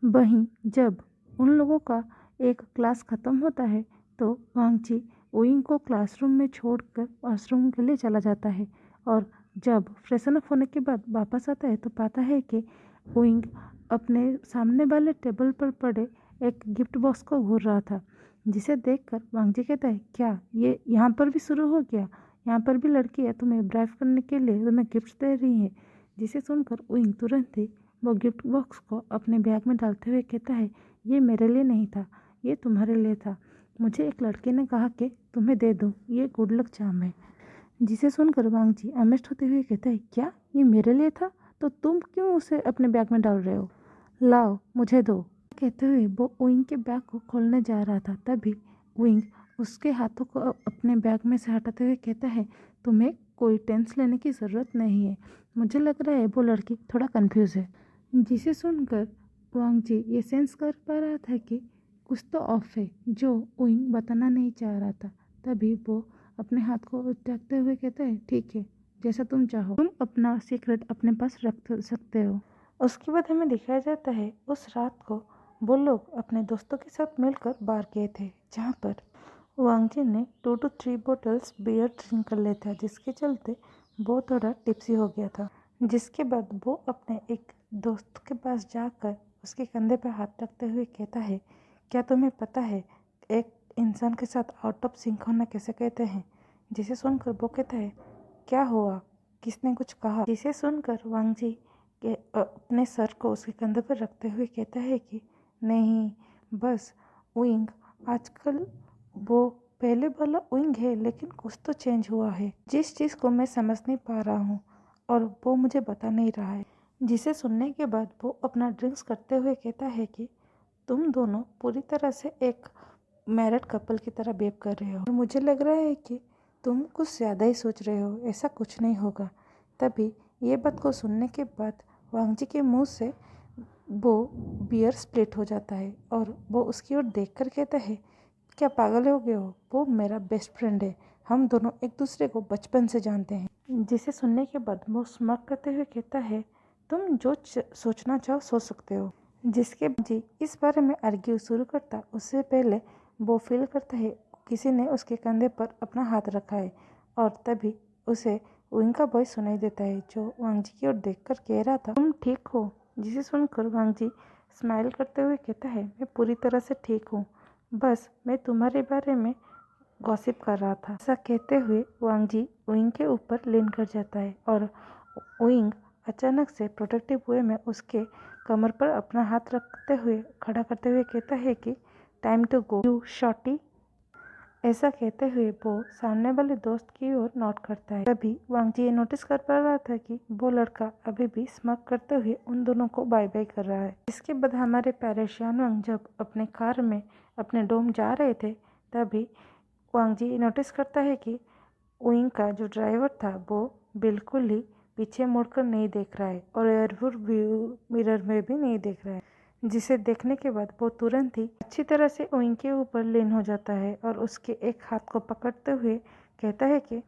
वहीं जब उन लोगों का एक क्लास ख़त्म होता है तो वांगजी विंग को क्लासरूम में छोड़कर वॉशरूम के लिए चला जाता है, और जब फ्रेशन अप होने के बाद वापस आता है तो पाता है कि विंग अपने सामने वाले टेबल पर पड़े एक गिफ्ट बॉक्स को घूर रहा था। जिसे देखकर वांगजी कहता है, क्या ये यहाँ पर भी शुरू हो गया? यहाँ पर भी लड़कियाँ तुम्हें ब्राइव करने के लिए तुम्हें गिफ्ट दे रही हैं। जिसे सुनकर विंग तुरंत ही वो गिफ्ट बॉक्स को अपने बैग में डालते हुए कहता है, ये मेरे लिए नहीं था, ये तुम्हारे लिए था। मुझे एक लड़के ने कहा कि तुम्हें दे दूँ, ये गुड लक चार्म है। जिसे सुनकर वांगजी अमेज्ड होते हुए कहता है, क्या ये मेरे लिए था? तो तुम क्यों उसे अपने बैग में डाल रहे हो? लाओ, मुझे दो। कहते हुए वो विंग के बैग को खोलने जा रहा था, तभी विंग उसके हाथों को अपने बैग में से हटाते हुए कहता है, तुम्हें कोई टेंस लेने की ज़रूरत नहीं है। मुझे लग रहा है वो लड़की थोड़ा कंफ्यूज है। जिसे सुनकर वांगजी ये सेंस कर पा रहा था कि कुछ तो ऑफ है, जो विंग बताना नहीं चाह रहा था। तभी वो अपने हाथ को उठाते हुए कहता है, ठीक है, जैसा तुम चाहो, तुम अपना सीक्रेट अपने पास रख सकते हो। उसके बाद हमें दिखाया जाता है उस रात को वो लोग अपने दोस्तों के साथ मिलकर बार गए थे, जहाँ पर वांगजी ने 2 to 3 बोतल्स बियर ड्रिंक कर लिया था, जिसके चलते वो थोड़ा टिप्सी हो गया था। जिसके बाद वो अपने एक दोस्त के पास जाकर उसके कंधे पर हाथ रखते हुए कहता है, क्या तुम्हें पता है एक इंसान के साथ आउट ऑफ सिंक होना कैसे कहते हैं? जिसे सुनकर वो कहता है, क्या हुआ? किसने कुछ कहा? जिसे सुनकर वांगजी के अपने सर को उसके कंधे पर रखते हुए कहता है कि नहीं, बस विंग आजकल वो पहले वाला विंग है, लेकिन कुछ तो चेंज हुआ है, जिस चीज़ को मैं समझ नहीं पा रहा हूँ और वो मुझे बता नहीं रहा है। जिसे सुनने के बाद वो अपना ड्रिंक्स करते हुए कहता है कि तुम दोनों पूरी तरह से एक मैरिड कपल की तरह बिहेव कर रहे हो और मुझे लग रहा है कि तुम कुछ ज़्यादा ही सोच रहे हो, ऐसा कुछ नहीं होगा। तभी ये बात को सुनने के बाद वांगजी के मुंह से वो बियर स्प्लिट हो जाता है और वो उसकी ओर देखकर कहता है, क्या पागल हो गए हो? वो मेरा बेस्ट फ्रेंड है, हम दोनों एक दूसरे को बचपन से जानते हैं। जिसे सुनने के बाद वो स्मार्ट करते हुए कहता है, तुम जो सोचना चाहो सोच सकते हो। जिसके जी इस बारे में आर्ग्यू शुरू करता उससे पहले वो फील करता है किसी ने उसके कंधे पर अपना हाथ रखा है, और तभी उसे विंग का वॉइस सुनाई देता है, जो वांगजी की ओर देखकर कह रहा था, तुम ठीक हो? जिसे सुनकर वांगजी स्माइल करते हुए कहता है, मैं पूरी तरह से ठीक हूँ, बस मैं तुम्हारे बारे में गॉसिप कर रहा था। ऐसा कहते हुए वांगजी विंग के ऊपर लेन कर जाता है और विंग अचानक से प्रोटेक्टिव वे में उसके कमर पर अपना हाथ रखते हुए खड़ा करते हुए कहता है कि time to go you shorty. ऐसा कहते हुए वो सामने वाले दोस्त की ओर नोट करता है। तभी वांगजी ये नोटिस कर पा रहा था कि वो लड़का अभी भी स्मग करते हुए उन दोनों को बाय बाय कर रहा है। इसके बाद हमारे प्यारे शियानवांग जब अपने कार में अपने डोम जा रहे थे, तभी वांगजी नोटिस करता है कि उइंग का जो ड्राइवर था वो बिल्कुल ही पीछे मुड़कर नहीं देख रहा है और एयरव्यू व्यू मिरर में भी नहीं देख रहा है, जिसे देखने के बाद वो तुरंत ही अच्छी तरह से उइंग के ऊपर लीन हो जाता है और उसके एक हाथ को पकड़ते हुए कहता है कि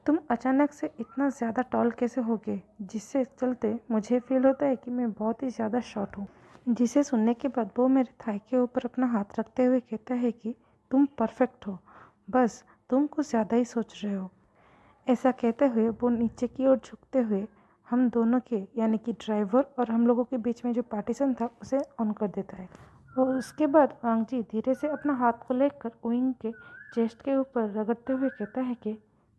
तुम अचानक से इतना ज़्यादा टॉल कैसे हो गए, जिससे चलते मुझे फील होता है कि मैं बहुत ही ज़्यादा शॉर्ट हूँ। जिसे सुनने के बाद वो मेरे थाई के ऊपर अपना हाथ रखते हुए कहता है कि तुम परफेक्ट हो, बस तुम कुछ ज़्यादा ही सोच रहे हो। ऐसा कहते हुए वो नीचे की ओर झुकते हुए हम दोनों के यानी कि ड्राइवर और हम लोगों के बीच में जो पार्टीशन था उसे ऑन कर देता है। और उसके बाद वांगजी धीरे से अपना हाथ को लेकर उइंग के चेस्ट के ऊपर रगड़ते हुए कहता है कि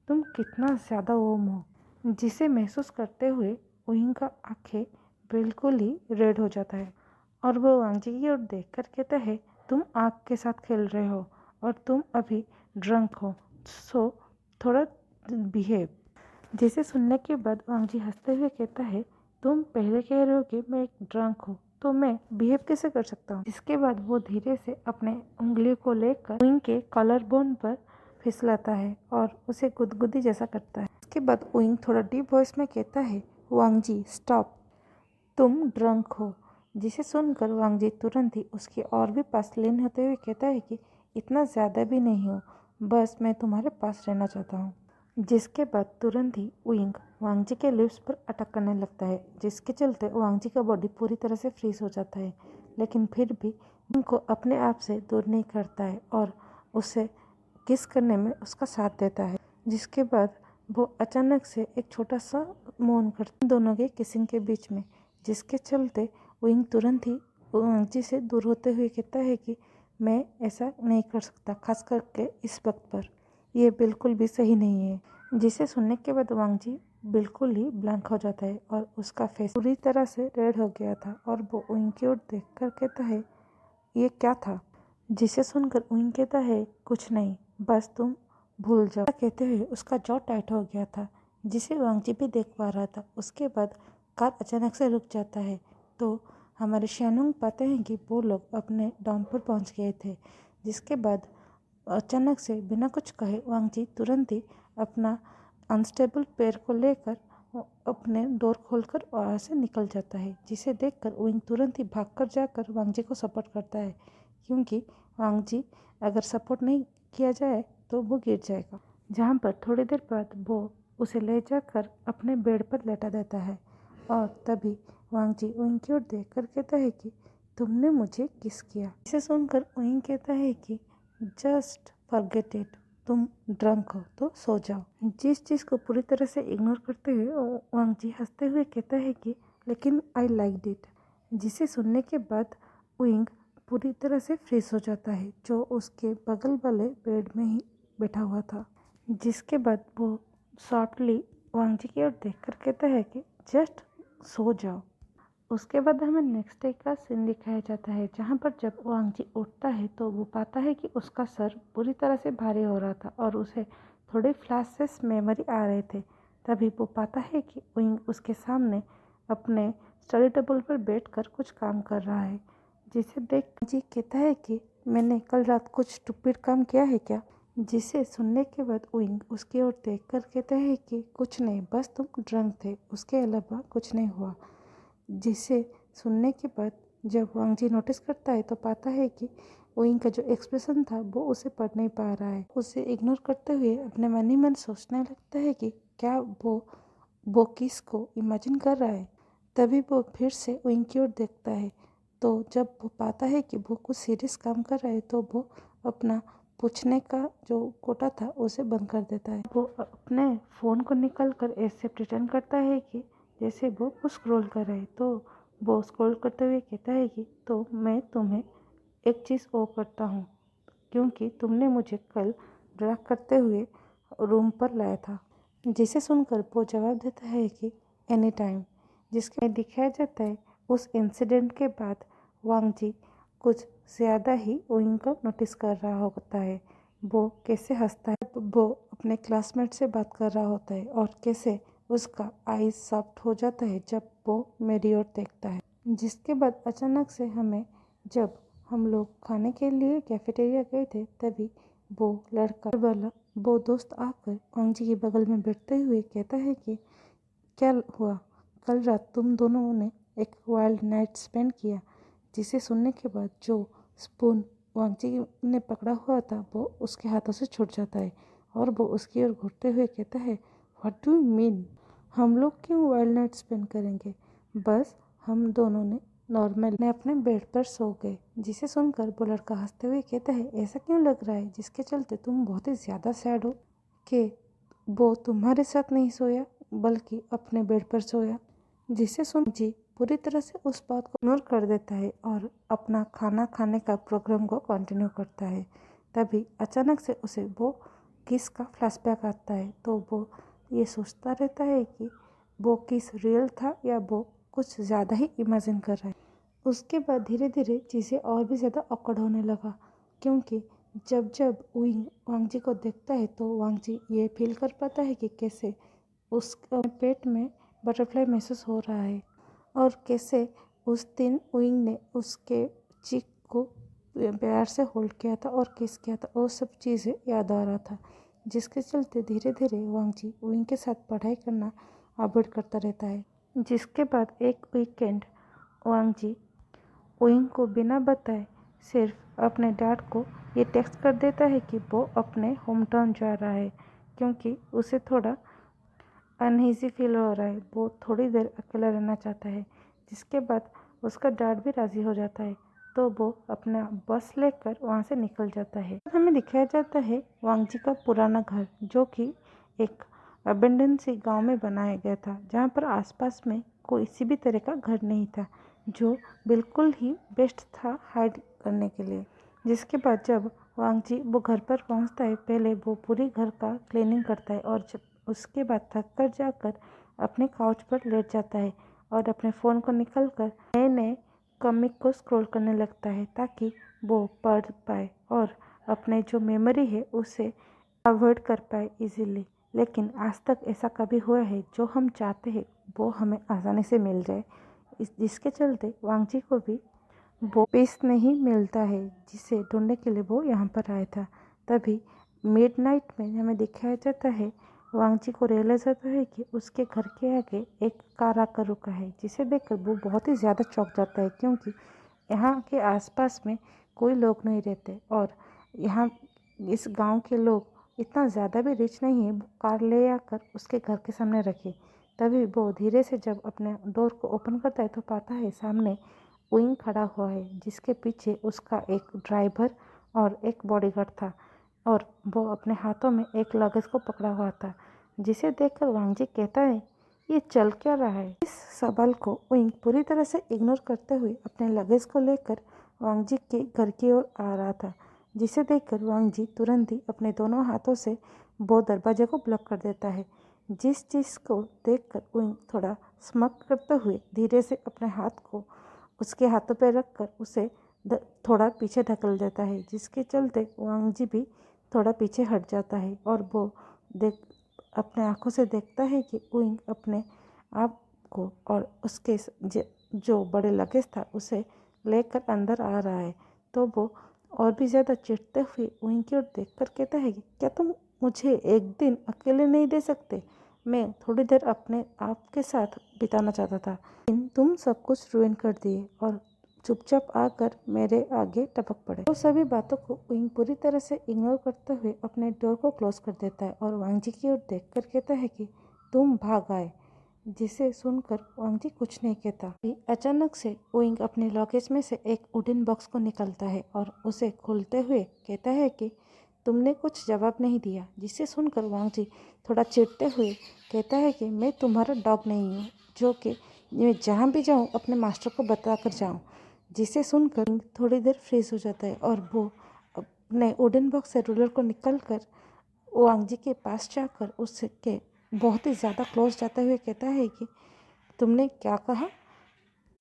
तुम कितना ज़्यादा ओम हो, जिसे महसूस करते हुए उइंग का आंखें बिल्कुल ही रेड हो जाता है और वो वांगजी की ओर देख कर कहता है तुम आग के साथ खेल रहे हो और तुम अभी ड्रंक हो, सो थोड़ा बिहेव। जिसे सुनने के बाद वांगजी हंसते हुए कहता है तुम पहले कह रहे हो कि मैं एक ड्रंक हूँ, तो मैं बिहेव कैसे कर सकता हूँ। इसके बाद वो धीरे से अपने उंगली को लेकर उइंग के कॉलर बोन पर फिसलाता है और उसे गुदगुदी जैसा करता है। इसके बाद उइंग थोड़ा डीप वॉइस में कहता है वांगजी स्टॉप, तुम ड्रंक हो। जिसे सुनकर वांगजी तुरंत ही उसके और भी पास लीन होते हुए कहता है कि इतना ज़्यादा भी नहीं हो, बस मैं तुम्हारे पास रहना चाहता हूँ। जिसके बाद तुरंत ही उइंग वांगजी के लिप्स पर अटक करने लगता है, जिसके चलते वांगजी का बॉडी पूरी तरह से फ्रीज हो जाता है, लेकिन फिर भी उनको अपने आप से दूर नहीं करता है और उसे किस करने में उसका साथ देता है। जिसके बाद वो अचानक से एक छोटा सा मौन करते दोनों के किसिंग के बीच में, जिसके चलते उइंग तुरंत ही वांगजी से दूर होते हुए कहता है कि मैं ऐसा नहीं कर सकता, खास करके इस वक्त पर ये बिल्कुल भी सही नहीं है। जिसे सुनने के बाद वांगजी बिल्कुल ही ब्लैंक हो जाता है और उसका फेस पूरी तरह से रेड हो गया था और वो उइंग की ओर देख कर कहता है ये क्या था। जिसे सुनकर उइंग कहता है कुछ नहीं, बस तुम भूल जाओ। कहते हुए उसका जॉ टाइट हो गया था, जिसे वांगजी भी देख पा रहा था। उसके बाद कार अचानक से रुक जाता है तो हमारे शैनुंग पाते हैं कि वो लोग अपने डॉम पर पहुंच गए थे। जिसके बाद अचानक से बिना कुछ कहे वांगजी तुरंत ही अपना अनस्टेबल पैर को लेकर अपने डोर खोलकर वहाँ से निकल जाता है। जिसे देखकर उइंग तुरंत ही भागकर जाकर वांगजी को सपोर्ट करता है, क्योंकि वांगजी अगर सपोर्ट नहीं किया जाए तो वो गिर जाएगा। जहाँ पर थोड़ी देर बाद वो उसे ले जाकर अपने बेड पर लेटा देता है और तभी वांगजी उइंग की ओर देख कर कहता है कि तुमने मुझे किस किया। इसे सुनकर उइंग कहता है कि जस्ट फॉरगेट इट, तुम ड्रंक हो तो सो जाओ। जिस चीज़ को पूरी तरह से इग्नोर करते हुए वांगजी हंसते हुए कहता है कि लेकिन आई लाइक इट। जिसे सुनने के बाद उइंग पूरी तरह से फ्रीज हो जाता है, जो उसके बगल वाले बेड में ही बैठा हुआ था। जिसके बाद वो सॉफ्टली वांगजी की ओर देखकर कहता है कि जस्ट सो जाओ। उसके बाद हमें नेक्स्ट डे का सीन दिखाया जाता है, जहाँ पर जब वांगजी उठता है तो वो पाता है कि उसका सर पूरी तरह से भारी हो रहा था और उसे थोड़े फ्लैशेस मेमोरी आ रहे थे। तभी वो पाता है कि उइंग उसके सामने अपने स्टडी टेबल पर बैठकर कुछ काम कर रहा है। जिसे देख जी कहता है कि मैंने कल रात कुछ स्टूपिड काम किया है क्या। जिसे सुनने के बाद उइंग उसकी ओर देख कर कहता है कि कुछ नहीं, बस तुम ड्रंक थे, उसके अलावा कुछ नहीं हुआ। जिसे सुनने के बाद जब वांगजी नोटिस करता है तो पाता है कि उइंग का जो एक्सप्रेशन था वो उसे पढ़ नहीं पा रहा है। उसे इग्नोर करते हुए अपने मन ही मन सोचने लगता है कि क्या वो किस को इमेजिन कर रहा है। तभी वो फिर से उइंग की ओर देखता है तो जब वो पाता है कि वो कुछ सीरियस काम कर रहा है तो वो अपना पूछने का जो कोटा था उसे बंद कर देता है। वो अपने फ़ोन को निकल कर ऐसे प्रिटेंड करता है कि जैसे वो कुछ स्क्रॉल कर रहे, तो वो स्क्रॉल करते हुए कहता है कि तो मैं तुम्हें एक चीज़ और करता हूँ, क्योंकि तुमने मुझे कल ड्रग करते हुए रूम पर लाया था। जिसे सुनकर वो जवाब देता है कि एनी टाइम। जिसके दिखाया जाता है उस इंसिडेंट के बाद वांगजी कुछ ज़्यादा ही ओइंग को नोटिस कर रहा होता है। वो कैसे हंसता है, वो अपने क्लासमेट से बात कर रहा होता है और कैसे उसका आईज सॉफ्ट हो जाता है जब वो मेरी ओर देखता है। जिसके बाद अचानक से हमें, जब हम लोग खाने के लिए कैफेटेरिया गए थे, तभी वो लड़का वाला वो दोस्त आकर वांग जी के बगल में बैठते हुए कहता है कि क्या हुआ, कल रात तुम दोनों ने एक वाइल्ड नाइट स्पेंड किया। जिसे सुनने के बाद जो स्पून वांग जी ने पकड़ा हुआ था वो उसके हाथों से छूट जाता है और वो उसकी ओर घूरते हुए कहता है, व्हाट डू यू मीन, हम लोग क्यों वाइल्ड नाइट स्पेंड करेंगे, बस हम दोनों ने नॉर्मल ने अपने बेड पर सो गए। जिसे सुनकर वो लड़का हंसते हुए कहता है, ऐसा क्यों लग रहा है जिसके चलते तुम बहुत ही ज़्यादा सैड हो कि वो तुम्हारे साथ नहीं सोया बल्कि अपने बेड पर सोया। जिसे सुन जी पूरी तरह से उस बात को इग्नोर कर देता है और अपना खाना खाने का प्रोग्राम को कंटिन्यू करता है। तभी अचानक से उसे वो किस का फ्लैशबैक आता है, तो वो ये सोचता रहता है कि वो किस रियल था या वो कुछ ज़्यादा ही इमेजिन कर रहा है। उसके बाद धीरे धीरे चीज़ें और भी ज़्यादा ऑकवर्ड होने लगा, क्योंकि जब जब विंग वांग जी को देखता है तो वांग जी ये फील कर पाता है कि कैसे उसके पेट में बटरफ्लाई महसूस हो रहा है और कैसे उस दिन विंग ने उसके चीक को प्यार से होल्ड किया था और किस किया था, वो सब चीज़ें याद आ रहा था। जिसके चलते धीरे धीरे वांग जी विंग के साथ पढ़ाई करना अवॉइड करता रहता है। जिसके बाद एक वीकेंड वांग जी विंग को बिना बताए सिर्फ अपने डैड को ये टेक्स्ट कर देता है कि वो अपने होम टाउन जा रहा है, क्योंकि उसे थोड़ा अनईजी फील हो रहा है, वो थोड़ी देर अकेला रहना चाहता है। जिसके बाद उसका डैड भी राज़ी हो जाता है, तो वो अपना बस लेकर वहाँ से निकल जाता है। हमें दिखाया जाता है वांग जी का पुराना घर, जो कि एक अबेंडन सी गांव में बनाया गया था, जहाँ पर आसपास में कोई किसी भी तरह का घर नहीं था, जो बिल्कुल ही बेस्ट था हाइड करने के लिए। जिसके बाद जब वांग जी वो घर पर पहुँचता है, पहले वो पूरी घर का क्लीनिंग करता है और जब उसके बाद थक कर जाकर अपने काउच पर लेट जाता है और अपने फ़ोन को निकल कर नए नए कॉमिक को स्क्रॉल करने लगता है ताकि वो पढ़ पाए और अपने जो मेमोरी है उसे अवॉइड कर पाए इजीली। लेकिन आज तक ऐसा कभी हुआ है जो हम चाहते हैं वो हमें आसानी से मिल जाए, जिसके चलते वांग जी को भी वो पीस नहीं मिलता है जिसे ढूंढने के लिए वो यहाँ पर आया था। तभी मिडनाइट में हमें दिखाया जाता है वांग जी को रियलाइज होता है कि उसके घर के आगे एक कार आकर रुका है, जिसे देखकर वो बहुत ही ज़्यादा चौंक जाता है, क्योंकि यहाँ के आसपास में कोई लोग नहीं रहते और यहाँ इस गांव के लोग इतना ज़्यादा भी रिच नहीं है वो कार ले आकर उसके घर के सामने रखे। तभी वो धीरे से जब अपने डोर को ओपन करता है तो पाता है सामने विंग खड़ा हुआ है, जिसके पीछे उसका एक ड्राइवर और एक बॉडीगार्ड था और वो अपने हाथों में एक लगेज को पकड़ा हुआ था। जिसे देखकर वांग जी कहता है, ये चल क्या रहा है। इस सवाल को विंग पूरी तरह से इग्नोर करते हुए अपने लगेज को लेकर वांग जी के घर की ओर आ रहा था। जिसे देखकर वांग जी तुरंत ही अपने दोनों हाथों से वो दरवाजे को ब्लॉक कर देता है। जिस चीज़ को देखकर विंग थोड़ा स्मक करते हुए धीरे से अपने हाथ को उसके हाथों पर रखकर उसे थोड़ा पीछे ढकल देता है, जिसके चलते वांग जी भी थोड़ा पीछे हट जाता है और वो देख अपने आंखों से देखता है कि विंग अपने आप को और उसके जो बड़े लगेज था उसे लेकर अंदर आ रहा है। तो वो और भी ज़्यादा चिढ़ते हुए विंग की ओर देखकर कहता है कि क्या तुम मुझे एक दिन अकेले नहीं दे सकते, मैं थोड़ी देर अपने आप के साथ बिताना चाहता था, लेकिन तुम सब कुछ रुइन कर दिए और चुपचाप आकर मेरे आगे टपक पड़े। तो सभी बातों को विंग पूरी तरह से इग्नोर करते हुए अपने डोर को क्लोज कर देता है और वांग जी की ओर देखकर कहता है कि तुम भाग आए। जिसे सुनकर वांग जी कुछ नहीं कहता। अचानक से विंग अपने लगेज में से एक वुडन बॉक्स को निकालता है और उसे खोलते हुए कहता है कि तुमने कुछ जवाब नहीं दिया। जिसे सुनकर वांग जी थोड़ा चिढ़ते हुए कहता है कि मैं तुम्हारा डॉग नहीं हूँ जो कि मैं जहाँ भी जाऊँ अपने मास्टर को बता कर जाऊँ। जिसे सुनकर विंग थोड़ी देर फ्रीज हो जाता है और वो अपने वुडन बॉक्स से रूलर को निकल कर वांग जी के पास जाकर उसके बहुत ही ज़्यादा क्लोज जाते हुए कहता है कि तुमने क्या कहा।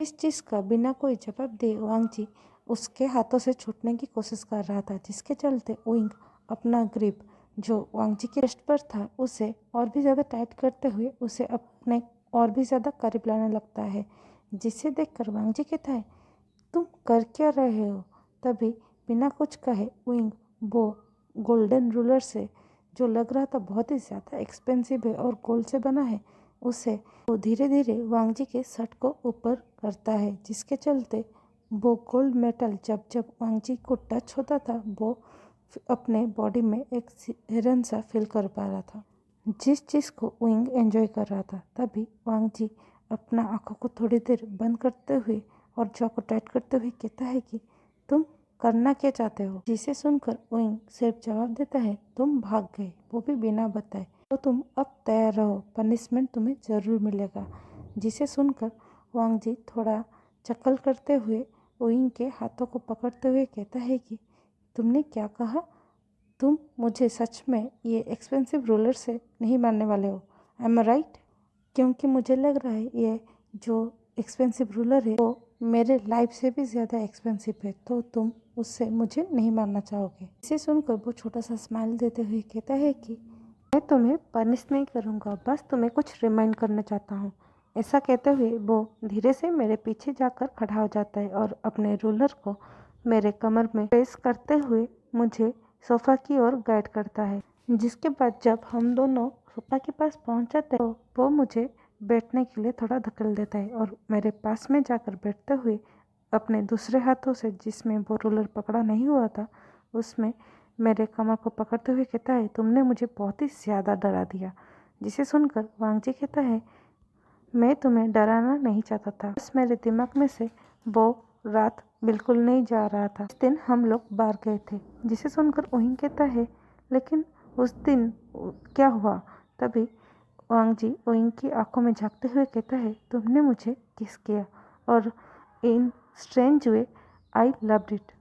इस चीज़ का बिना कोई जवाब दे वांग जी उसके हाथों से छूटने की कोशिश कर रहा था, जिसके चलते विंग अपना ग्रिप जो वांगजी के चेस्ट पर था उसे और भी ज़्यादा टाइट करते हुए उसे अपने और भी ज़्यादा करीब लाने लगता है, जिसे देखकर वांगजी कहता है, तुम कर क्या रहे हो? तभी बिना कुछ कहे विंग वो गोल्डन रूलर से, जो लग रहा था बहुत ही ज़्यादा एक्सपेंसिव है और गोल्ड से बना है, उसे वो धीरे धीरे वांगजी के शर्ट को ऊपर करता है, जिसके चलते वो गोल्ड मेटल जब जब वांगजी को टच होता था वो अपने बॉडी में एक हिरन सा फील कर पा रहा था, जिस चीज़ को विंग एंजॉय कर रहा था। तभी वांगजी अपना आंखों को थोड़ी देर बंद करते हुए और जॉ को टाइट करते हुए कहता है कि तुम करना क्या चाहते हो? जिसे सुनकर विंग सिर्फ जवाब देता है, तुम भाग गए, वो भी बिना बताए, तो तुम अब तैयार रहो, पनिशमेंट तुम्हें जरूर मिलेगा। जिसे सुनकर वांगजी थोड़ा चक्कर करते हुए विंग के हाथों को पकड़ते हुए कहता है कि तुमने क्या कहा? तुम मुझे सच में ये एक्सपेंसिव रोलर से नहीं मारने वाले हो, एम आई राइट? क्योंकि मुझे लग रहा है ये जो एक्सपेंसिव रूलर है वो मेरे लाइफ से भी ज़्यादा एक्सपेंसिव है, तो तुम उससे मुझे नहीं मारना चाहोगे। इसे सुनकर वो छोटा सा स्माइल देते हुए कहता है कि मैं तुम्हें पनिश नहीं करूँगा, बस तुम्हें कुछ रिमाइंड करना चाहता हूँ। ऐसा कहते हुए वो धीरे से मेरे पीछे जाकर खड़ा हो जाता है और अपने रूलर को मेरे कमर में प्रेस करते हुए मुझे सोफ़ा की ओर गाइड करता है। जिसके बाद जब हम दोनों सोफ़ा के पास पहुंच जाते हैं तो वो मुझे बैठने के लिए थोड़ा धकेल देता है और मेरे पास में जाकर बैठते हुए अपने दूसरे हाथों से, जिसमें वो रूलर पकड़ा नहीं हुआ था, उसमें मेरे कमर को पकड़ते हुए कहता है, तुमने मुझे बहुत ही ज़्यादा डरा दिया। जिसे सुनकर वांगजी कहता है, मैं तुम्हें डराना नहीं चाहता था, बस मेरे दिमाग में से वो रात बिल्कुल नहीं जा रहा था। इस दिन हम लोग बाहर गए थे। जिसे सुनकर विंग कहता है, लेकिन उस दिन क्या हुआ? तभी वांगजी विंग की आंखों में झांकते हुए कहता है, तुमने मुझे किस किया और इन strange way I loved it.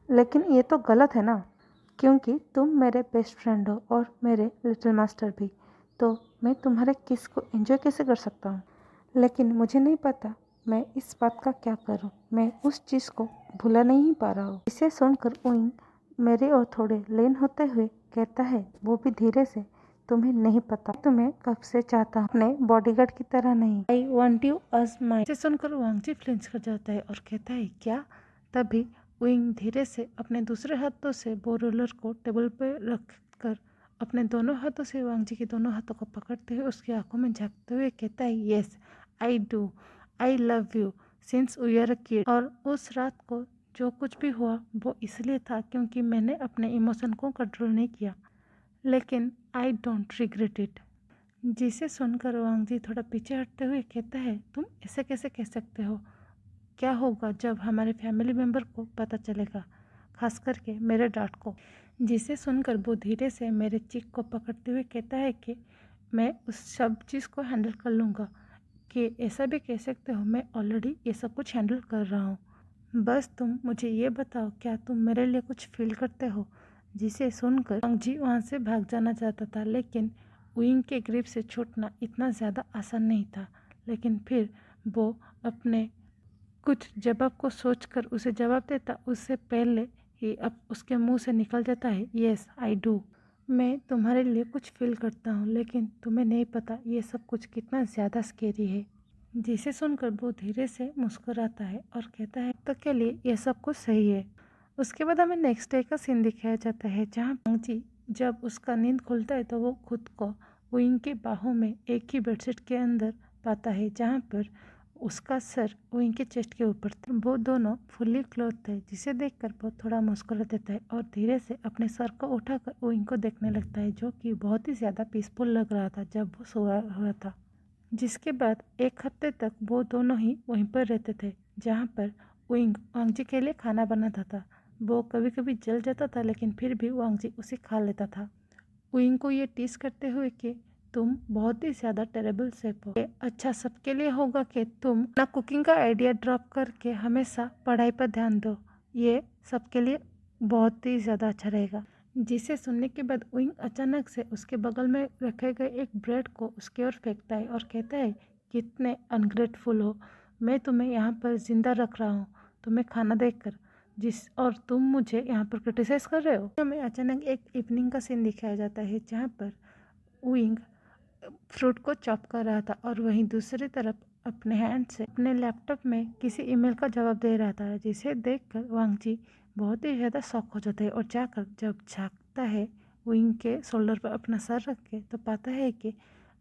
लेकिन ये तो गलत है ना, क्योंकि तुम मेरे बेस्ट फ्रेंड हो और मेरे लिटिल मास्टर भी, तो मैं तुम्हारे किस को एंजॉय कैसे कर सकता हूँ? लेकिन मुझे नहीं पता मैं इस बात का क्या करूं, मैं उस चीज़ को भुला नहीं पा रहा हूँ। इसे सुनकर विंग मेरे और थोड़े लेन होते हुए कहता है, वो भी धीरे से, तुम्हें नहीं पता, तुम्हें कब से चाहता हूं, अपने बॉडीगार्ड की तरह नहीं, I want you as my. इसे सुनकर वांगजी फ्लिंच कर जाता है और कहता है, क्या? तभी विंग धीरे से अपने दूसरे हाथों से वो रोलर को टेबल पर रख कर अपने दोनों हाथों से वांगजी के दोनों हाथों को पकड़ते हुए उसकी आंखों में झांकते हुए कहता है, yes I do, I love you since we are a kid. और उस रात को जो कुछ भी हुआ वो इसलिए था क्योंकि मैंने अपने इमोशन को कंट्रोल नहीं किया, लेकिन आई डोंट रिग्रेट इट। जिसे सुनकर वांगजी थोड़ा पीछे हटते हुए कहता है, तुम ऐसे कैसे कह सकते हो? क्या होगा जब हमारे फैमिली मेम्बर को पता चलेगा, खास करके मेरे डैड को? जिसे सुनकर वो धीरे से मेरे चीक को पकड़ते हुए कहता है कि मैं उस सब चीज़ को हैंडल कर लूँगा, कि ऐसा भी कह सकते हो मैं ऑलरेडी ये सब कुछ हैंडल कर रहा हूँ, बस तुम मुझे ये बताओ, क्या तुम मेरे लिए कुछ फील करते हो? जिसे सुनकर वांगजी वहाँ से भाग जाना चाहता था, लेकिन विंग के ग्रिप से छूटना इतना ज़्यादा आसान नहीं था। लेकिन फिर वो अपने कुछ जवाब को सोचकर उसे जवाब देता उससे पहले ही अब उसके मुंह से निकल जाता है, येस आई डू, मैं तुम्हारे लिए कुछ फील करता हूँ, लेकिन तुम्हें नहीं पता ये सब कुछ कितना ज़्यादा स्केरी है। जिसे सुनकर वो धीरे से मुस्कुराता है और कहता है, तक के लिए ये सब कुछ सही है। उसके बाद हमें नेक्स्ट डे का सीन दिखाया जाता है, जहाँ वांगजी जब उसका नींद खुलता है तो वो खुद को विंग के बाहों में एक ही बेडशीट के अंदर पाता है, जहाँ पर उसका सर विंग के चेस्ट के ऊपर था। वो दोनों फुल्ली क्लोथ थे, जिसे देखकर वो थोड़ा मुस्कुरा देता है और धीरे से अपने सर को उठाकर विंग को देखने लगता है, जो कि बहुत ही ज़्यादा पीसफुल लग रहा था जब वो सोया हुआ था। जिसके बाद एक हफ्ते तक वो दोनों ही वहीं पर रहते थे, जहाँ पर विंग वांगजी के लिए खाना बनाता था। वो कभी कभी जल जाता था, लेकिन फिर भी वांगजी उसे खा लेता था, विंग को ये टीस करते हुए कि तुम बहुत ही ज़्यादा टेरेबल शेफ हो। ये अच्छा सबके लिए होगा कि तुम अपना कुकिंग का आइडिया ड्रॉप करके हमेशा पढ़ाई पर ध्यान दो, ये सबके लिए बहुत ही ज़्यादा अच्छा रहेगा। जिसे सुनने के बाद विंग अचानक से उसके बगल में रखे गए एक ब्रेड को उसकी ओर फेंकता है और कहता है, कितने अनग्रेटफुल हो, मैं तुम्हें यहाँ पर जिंदा रख रहा हूँ तुम्हें खाना देकर, और तुम मुझे यहाँ पर क्रिटिसाइज कर रहे हो। हमें अचानक एक इवनिंग का सीन दिखाया जाता है जहाँ पर विंग फ्रूट को चॉप कर रहा था और वहीं दूसरी तरफ अपने हैंड से अपने लैपटॉप में किसी ईमेल का जवाब दे रहा था, जिसे देखकर वांग जी बहुत ही ज़्यादा शॉक हो जाता है और जाकर जब झांकता है विंग के शोल्डर पर अपना सर रख के, तो पाता है कि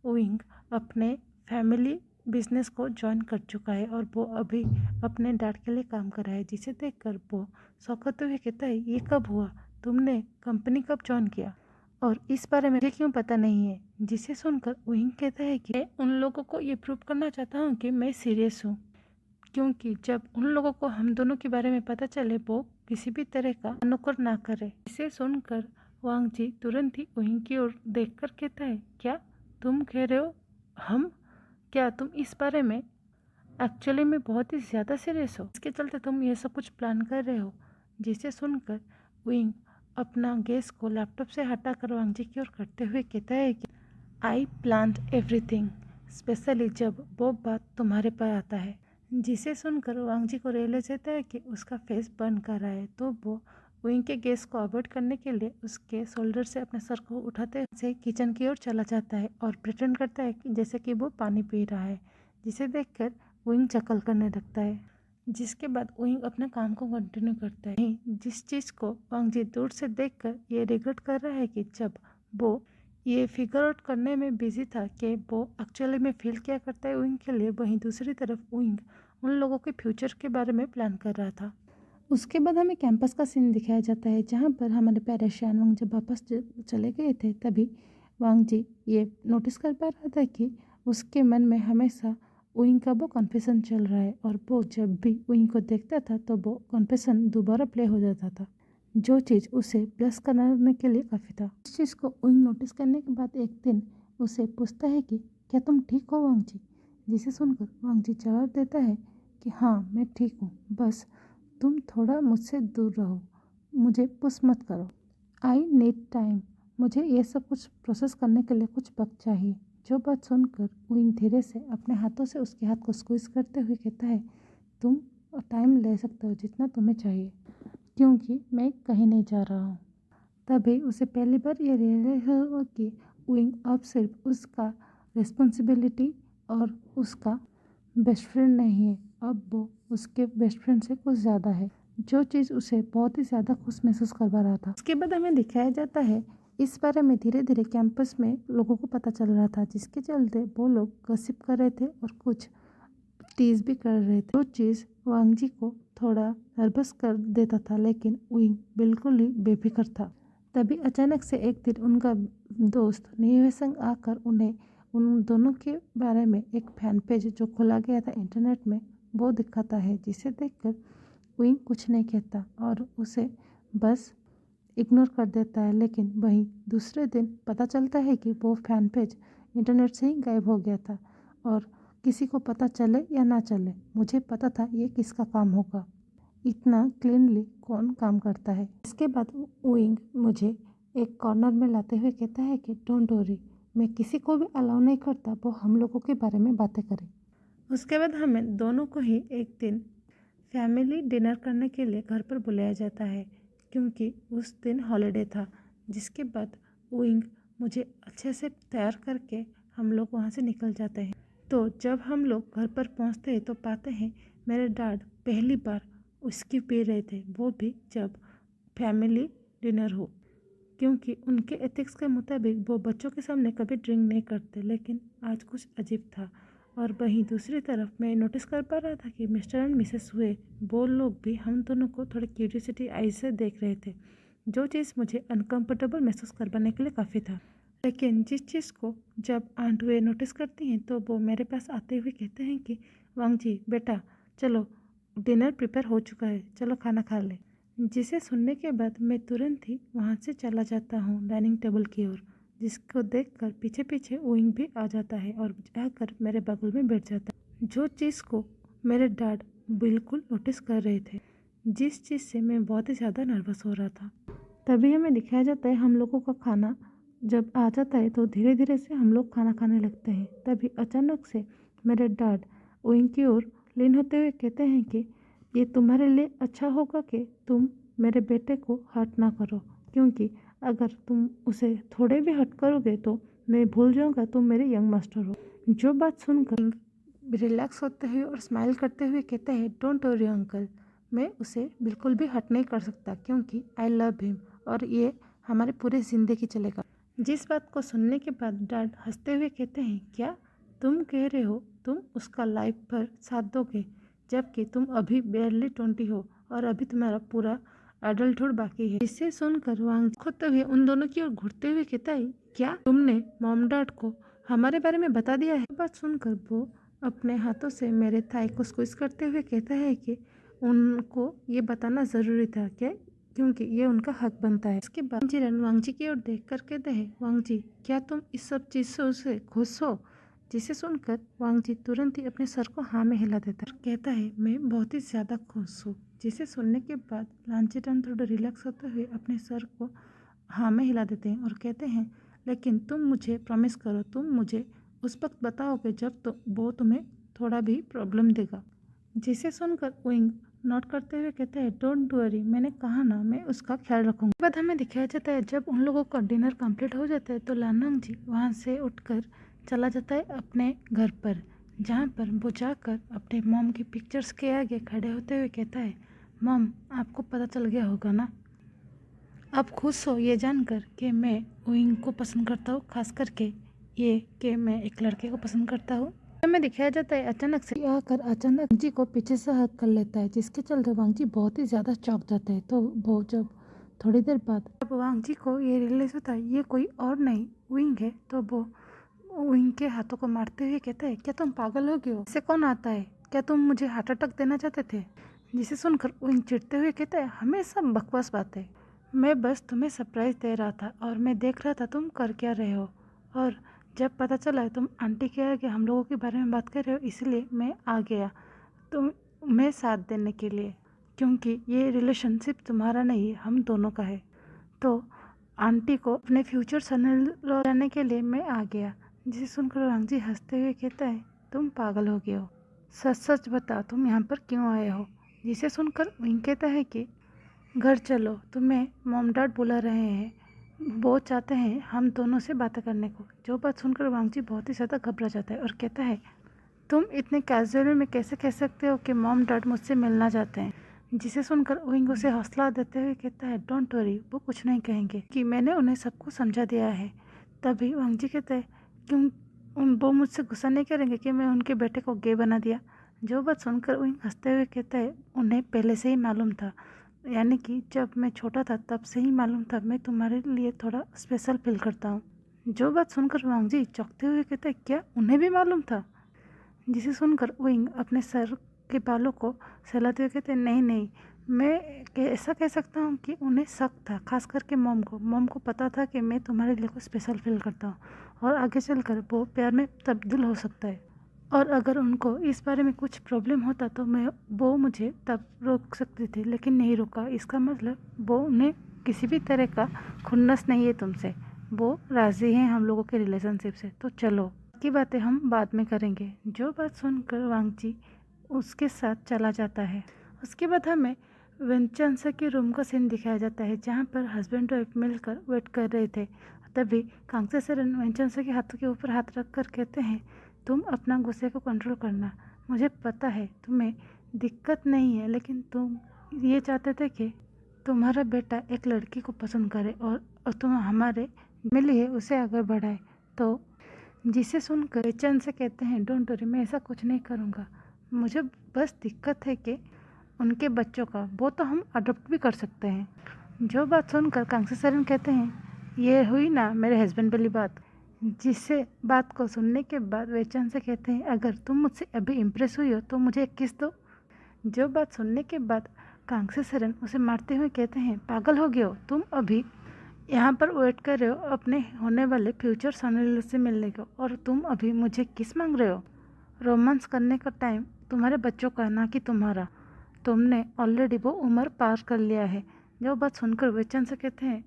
विंग अपने फैमिली बिजनेस को ज्वाइन कर चुका है और वो अभी अपने डैड के लिए काम कर रहा है, जिसे देखकर वो शॉक होते हुए कहता है, ये कब हुआ, तुमने कंपनी कब ज्वाइन किया और इस बारे में मुझे क्यों पता नहीं है। जिसे सुनकर विंग कहता है कि मैं उन लोगों को ये प्रूव करना चाहता हूँ कि मैं सीरियस हूँ, क्योंकि जब उन लोगों को हम दोनों के बारे में पता चले वो किसी भी तरह का नुक्कड़ ना करे। इसे सुनकर वांग जी तुरंत ही विंग की ओर देखकर कहता है, क्या तुम कह रहे हो हम, क्या तुम इस बारे में एक्चुअली में बहुत ही ज़्यादा सीरियस हो, इसके चलते तुम ये सब कुछ प्लान कर रहे हो। जिसे सुनकर विंग अपना गैस को लैपटॉप से हटाकर वांग जी की ओर करते हुए कहता है कि आई प्लान्ड एवरीथिंग, स्पेशली जब वो बात तुम्हारे पर आता है। जिसे सुनकर वांग जी को रियलाइज होता है कि उसका फेस बर्न कर रहा है, तो वो विंग के गैस को अवॉइड करने के लिए उसके शोल्डर से अपने सर को उठाते से किचन की ओर चला जाता है और प्रिटेंड करता है कि जैसे कि वो पानी पी रहा है, जिसे देखकर विंग चकल करने लगता है। जिसके बाद विंग अपने काम को कंटिन्यू करता है। जिस चीज़ को वांग जी दूर से देखकर ये रिग्रेट कर रहा है कि जब वो ये फिगर आउट करने में बिजी था कि वो एक्चुअली में फील क्या करता है विंग के लिए, वहीं दूसरी तरफ विंग उन लोगों के फ्यूचर के बारे में प्लान कर रहा था। उसके बाद हमें कैंपस का सीन दिखाया जाता है जहाँ पर हमारे प्यारे श्यान वांग जब वापस चले गए थे, तभी वांग जी ये नोटिस कर पा रहा था कि उसके मन में हमेशा विंग का वो कन्फेशन चल रहा है और वो जब भी विंग को देखता था तो वो कन्फेशन दोबारा प्ले हो जाता था, जो चीज़ उसे ब्लश कराने के लिए काफ़ी था। इस चीज़ को विंग नोटिस करने के बाद एक दिन उसे पूछता है कि क्या तुम ठीक हो वांग जी। जिसे सुनकर वांग जी जवाब देता है कि हाँ मैं ठीक हूँ, बस तुम थोड़ा मुझसे दूर रहो, मुझे पुश मत करो, आई नीड टाइम, मुझे ये सब कुछ प्रोसेस करने के लिए कुछ वक्त चाहिए। जो बात सुनकर विंग धीरे से अपने हाथों से उसके हाथ को स्क्वीज करते हुए कहता है, तुम टाइम ले सकते हो जितना तुम्हें चाहिए, क्योंकि मैं कहीं नहीं जा रहा हूँ। तभी उसे पहली बार ये रियलाइज हुआ कि विंग अब सिर्फ उसका रिस्पॉन्सिबिलिटी और उसका बेस्ट फ्रेंड नहीं है, अब वो उसके बेस्ट फ्रेंड से कुछ ज़्यादा है, जो चीज़ उसे बहुत ही ज़्यादा खुश महसूस करवा रहा था। उसके बाद हमें दिखाया जाता है इस बारे में धीरे धीरे कैंपस में लोगों को पता चल रहा था, जिसके चलते वो लोग गसिप कर रहे थे और कुछ टीज भी कर रहे थे, जो चीज़ वांग जी को थोड़ा नर्वस कर देता था, लेकिन विंग बिल्कुल ही बेफिक्र था। तभी अचानक से एक दिन उनका दोस्त निवेसंग आकर उन्हें उन दोनों के बारे में एक फैन पेज जो खोला गया था इंटरनेट में वो दिखाता है, जिसे देखकर विंग कुछ नहीं कहता और उसे बस इग्नोर कर देता है। लेकिन वहीं दूसरे दिन पता चलता है कि वो फैन पेज इंटरनेट से ही गायब हो गया था और किसी को पता चले या ना चले, मुझे पता था ये किसका काम होगा, इतना क्लीनली कौन काम करता है। इसके बाद विंग मुझे एक कॉर्नर में लाते हुए कहता है कि डोंट वरी, मैं किसी को भी अलाउ नहीं करता वो हम लोगों के बारे में बातें करें। उसके बाद हमें दोनों को ही एक दिन फैमिली डिनर करने के लिए घर पर बुलाया जाता है, क्योंकि उस दिन हॉलीडे था। जिसके बाद विंग मुझे अच्छे से तैयार करके हम लोग वहाँ से निकल जाते हैं। तो जब हम लोग घर पर पहुँचते हैं तो पाते हैं मेरे डैड पहली बार उसकी पी रहे थे, वो भी जब फैमिली डिनर हो, क्योंकि उनके एथिक्स के मुताबिक वो बच्चों के सामने कभी ड्रिंक नहीं करते, लेकिन आज कुछ अजीब था। और वहीं दूसरी तरफ मैं नोटिस कर पा रहा था कि मिस्टर एंड मिसेस हुए वो लोग भी हम दोनों को थोड़ी क्यूरियोसिटी आई से देख रहे थे, जो चीज़ मुझे अनकंफर्टेबल महसूस करवाने के लिए काफ़ी था। लेकिन जिस चीज़ को जब आंट हुए नोटिस करती हैं तो वो मेरे पास आते हुए कहते हैं कि वांग जी बेटा चलो डिनर प्रिपेयर हो चुका है, चलो खाना खा ले। जिसे सुनने के बाद मैं तुरंत ही वहाँ से चला जाता हूँ डाइनिंग टेबल की ओर, जिसको देखकर पीछे पीछे विंग भी आ जाता है और जाकर मेरे बगल में बैठ जाता है, जो चीज़ को मेरे डैड बिल्कुल नोटिस कर रहे थे, जिस चीज़ से मैं बहुत ही ज़्यादा नर्वस हो रहा था। तभी हमें दिखाया जाता है हम लोगों का खाना जब आ जाता है तो धीरे धीरे से हम लोग खाना खाने लगते हैं। तभी अचानक से मेरे डैड विंग की ओर लीन होते हुए कहते हैं कि ये तुम्हारे लिए अच्छा होगा कि तुम मेरे बेटे को हर्ट ना करो, क्योंकि अगर तुम उसे थोड़े भी हर्ट करोगे तो मैं भूल जाऊंगा तुम मेरे यंग मास्टर हो। जो बात सुनकर रिलैक्स होते हुए और स्माइल करते हुए कहते हैं, डोंट वरी अंकल, मैं उसे बिल्कुल भी हर्ट नहीं कर सकता क्योंकि आई लव हिम और ये हमारे पूरे ज़िंदगी चलेगा। जिस बात को सुनने के बाद डैड हंसते हुए कहते हैं, क्या तुम कह रहे हो तुम उसका लाइफ भर साथ दोगे, जबकि तुम अभी बेयरली 20 हो और अभी तुम्हारा पूरा एडल्टहुड बाकी है। इसे सुनकर वांग खोते हुए उन दोनों की ओर घूरते हुए कहता है, क्या तुमने मॉम डैड को हमारे बारे में बता दिया है? बात सुनकर वो अपने हाथों से मेरे थाई को स्क्वीज करते हुए कहता है कि उनको ये बताना ज़रूरी था क्या, क्योंकि ये उनका हक बनता है। इसके बाद जिरन वांगजी की ओर देख कर कहते हैं, वांगजी क्या तुम इस सब चीज़ों से खुश हो? जिसे सुनकर वांगजी तुरंत ही अपने सर को हाँ में हिला देता है, कहता है मैं बहुत ही ज़्यादा खुश हूँ। जिसे सुनने के बाद लांचीटन थोड़ा रिलैक्स होते हुए अपने सर को हाँ में हिला देते हैं और कहते हैं, लेकिन तुम मुझे प्रॉमिस करो, तुम मुझे उस वक्त बताओगे जब तो वो तुम्हें थोड़ा भी प्रॉब्लम देगा। जिसे सुनकर विंग नोट करते हुए कहते हैं, डोंट वरी, मैंने कहा ना मैं उसका ख्याल रखूंगा। बाद हमें दिखाया जाता है जब उन लोगों का डिनर कंप्लीट हो जाता है तो लानंग जी वहाँ से उठकर चला जाता है अपने घर पर, जहाँ पर वो जाकर अपने मॉम की पिक्चर्स के आगे खड़े होते हुए कहता है, मॉम आपको पता चल गया होगा ना, आप खुश हो ये जानकर कि मैं विंग को पसंद करता हूँ, खास करके ये कि मैं एक लड़के को पसंद करता हूँ। हमें दिखाया जाता है अचानक से आकर अचानक वांगजी को पीछे से हक कर लेता है, जिसके चलते वांगजी बहुत ही ज़्यादा चौंक जाता है। तो वो जब थोड़ी देर बाद जब वांगजी को ये रियलाइज होता है ये कोई और नहीं विंग है, तो वो विंग के हाथों को मारते हुए कहता है, क्या तुम पागल हो गए हो? इसे कौन आता है? क्या तुम मुझे हार्ट अटैक देना चाहते थे? जिसे सुनकर विंग चिढ़ते हुए कहता है, हमेशा बकवास बात है, मैं बस तुम्हें सरप्राइज दे रहा था और मैं देख रहा था तुम कर क्या रहे हो, और जब पता चला तुम आंटी के आगे हम लोगों के बारे में बात कर रहे हो इसलिए मैं आ गया तुम्हें साथ देने के लिए, क्योंकि ये रिलेशनशिप तुम्हारा नहीं है हम दोनों का है। तो आंटी को अपने फ्यूचर सन लाने के लिए मैं आ गया। जिसे सुनकर वांगजी हंसते हुए कहता है, तुम पागल हो गए हो, सच सच बता तुम यहाँ पर क्यों आए हो? जिसे सुनकर विंग कहता है कि घर चलो, तुम्हें मॉम डैड बुला रहे हैं, वो चाहते हैं हम दोनों से बातें करने को। जो बात सुनकर वांगजी बहुत ही ज़्यादा घबरा जाता है और कहता है, तुम इतने कैजुअल में कैसे कह सकते हो कि मॉम डैड मुझसे मिलना चाहते हैं? जिसे सुनकर विंग उसे हौसला देते हुए कहता है, डोंट वरी, वो कुछ नहीं कहेंगे कि मैंने उन्हें सब कुछ समझा दिया है। तभी वांगजी कहता है, क्यों वो मुझसे गुस्सा नहीं करेंगे कि मैं उनके बेटे को गे बना दिया? जो बात सुनकर विंग हंसते हुए कहता है, उन्हें पहले से ही मालूम था, यानी कि जब मैं छोटा था तब से ही मालूम था मैं तुम्हारे लिए थोड़ा स्पेशल फील करता हूँ। जो बात सुनकर वांगजी चौंकते हुए कहते हैं, क्या उन्हें भी मालूम था? जिसे सुनकर विंग अपने सर के बालों को सहलाते हुए कहते हैं, नहीं नहीं, मैं ऐसा कह सकता हूँ कि उन्हें शक था, खास करके मॉम को पता था कि मैं तुम्हारे लिए कुछ स्पेशल फील करता हूँ और आगे चलकर वो प्यार में तब्दील हो सकता है, और अगर उनको इस बारे में कुछ प्रॉब्लम होता तो वो मुझे तब रोक सकते थे, लेकिन नहीं रोका। इसका मतलब वो उन्हें किसी भी तरह का खुन्नस नहीं है तुमसे, वो राज़ी हैं हम लोगों के रिलेशनशिप से। तो चलो की बातें हम बाद में करेंगे। जो बात सुनकर वांगजी उसके साथ चला जाता है। उसके बाद हमें वेंचांसा के रूम का सीन दिखाया जाता है, जहाँ पर हस्बैंड वाइफ मिलकर वेट कर रहे थे। तभी कांगसे सरन वेंचांसा के हाथों के ऊपर हाथ रख कर कहते हैं, तुम अपना गुस्से को कंट्रोल करना, मुझे पता है तुम्हें दिक्कत नहीं है, लेकिन तुम ये चाहते थे कि तुम्हारा बेटा एक लड़की को पसंद करे और तुम हमारे मिली है उसे आगे बढ़ाए। तो जिसे सुनकर बेचैन से कहते हैं, डोंट वरी, मैं ऐसा कुछ नहीं करूँगा, मुझे बस दिक्कत है कि उनके बच्चों का, वो तो हम अडॉप्ट भी कर सकते हैं। जो बात सुनकर कांगसे सरन कहते हैं, ये हुई ना मेरे हस्बैंड वाली बात। जिसे बात को सुनने के बाद बेचैन से कहते हैं, अगर तुम मुझसे अभी इम्प्रेस हुई हो तो मुझे एक किस दो। जो बात सुनने के बाद कांगसे सरन उसे मारते हुए कहते हैं, पागल हो गए हो तुम, अभी यहाँ पर वेट कर रहे हो अपने होने वाले फ्यूचर सन से मिलने को, और तुम अभी मुझे किस मांग रहे हो? रोमांस करने का टाइम तुम्हारे बच्चों का, ना कि तुम्हारा। तुमने ऑलरेडी वो उम्र पार कर लिया है। जो बात सुनकर बेचैन से कहते हैं,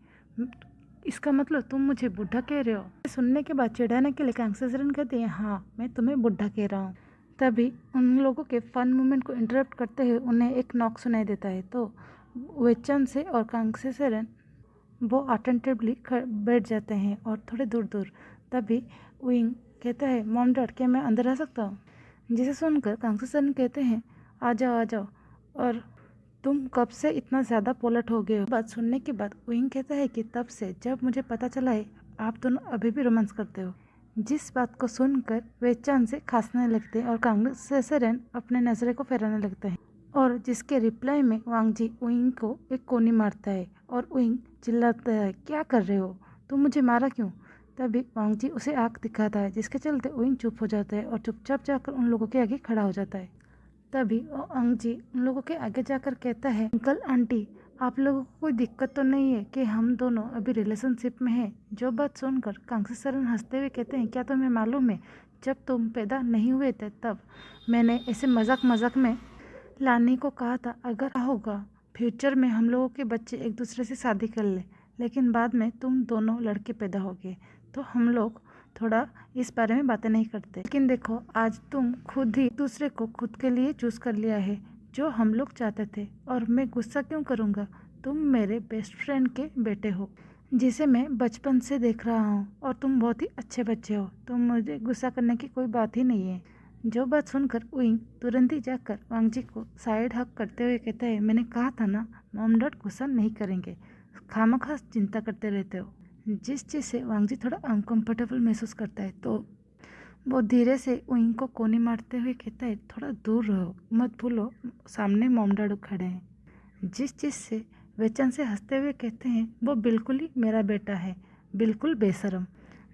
इसका मतलब तुम मुझे बुढ़ा कह रहे हो? सुनने के बाद चिढ़ाने के लिए कांगसे सरन कहते हैं, हाँ मैं तुम्हें बुढ़ा कह रहा हूँ। तभी उन लोगों के फन मोमेंट को इंटरप्ट करते हुए उन्हें एक नॉक सुनाई देता है। तो वेचन से और कांग्से सेरन वो अटेंटिवली बैठ जाते हैं और थोड़े दूर दूर। तभी विंग कहता है, मॉम डैड, क्या मैं अंदर आ सकता हूँ? जिसे सुनकर कांग्से सेरन कहते हैं, आ जाओ आ जाओ, और तुम कब से इतना ज़्यादा पोलट हो गए हो? बात सुनने के बाद विंग कहता है कि तब से जब मुझे पता चला है आप दोनों अभी भी रोमांस करते हो। जिस बात को सुनकर वे चांद से खांसने लगते हैं और कांग्रेस सेरेन अपने नजरे को फेराने लगते हैं, और जिसके रिप्लाई में वांग जी विंग को एक कोनी मारता है और विंग चिल्लाता है, क्या कर रहे हो तुम, मुझे मारा क्यों? तभी वांग जी उसे आँख दिखाता है, जिसके चलते विंग चुप हो जाता है और चुपचाप जाकर उन लोगों के आगे खड़ा हो जाता है। तभी वांग जी उन लोगों के आगे जाकर कहता है, अंकल आंटी, आप लोगों को कोई दिक्कत तो नहीं है कि हम दोनों अभी रिलेशनशिप में हैं? जो बात सुनकर कांग्से सेरन हंसते हुए कहते हैं, क्या तुम्हें मालूम है, जब तुम पैदा नहीं हुए थे तब मैंने ऐसे मजाक मजाक में लानी को कहा था, अगर होगा फ्यूचर में हम लोगों के बच्चे एक दूसरे से शादी कर ले, लेकिन बाद में तुम दोनों लड़के पैदा हो गए तो हम लोग थोड़ा इस बारे में बातें नहीं करते। लेकिन देखो, आज तुम खुद ही दूसरे को खुद के लिए चूज कर लिया है, जो हम लोग चाहते थे, और मैं गुस्सा क्यों करूँगा? तुम मेरे बेस्ट फ्रेंड के बेटे हो, जिसे मैं बचपन से देख रहा हूँ, और तुम बहुत ही अच्छे बच्चे हो, तो मुझे गुस्सा करने की कोई बात ही नहीं है। जो बात सुनकर विंग तुरंत ही जाकर वांग जी को साइड हक करते हुए कहता है, मैंने कहा था ना, मॉम डैड गुस्सा नहीं करेंगे, खामखा चिंता करते रहते हो। जिस चीज़ से वांग जी थोड़ा अनकंफर्टेबल महसूस करता है, तो वो धीरे से विंग को कोनी मारते हुए कहता है, थोड़ा दूर रहो, मत भूलो सामने मॉम डैड खड़े हैं। जिस चीज़ से वेचन से हंसते हुए कहते हैं, वो बिल्कुल ही मेरा बेटा है, बिल्कुल बेशरम।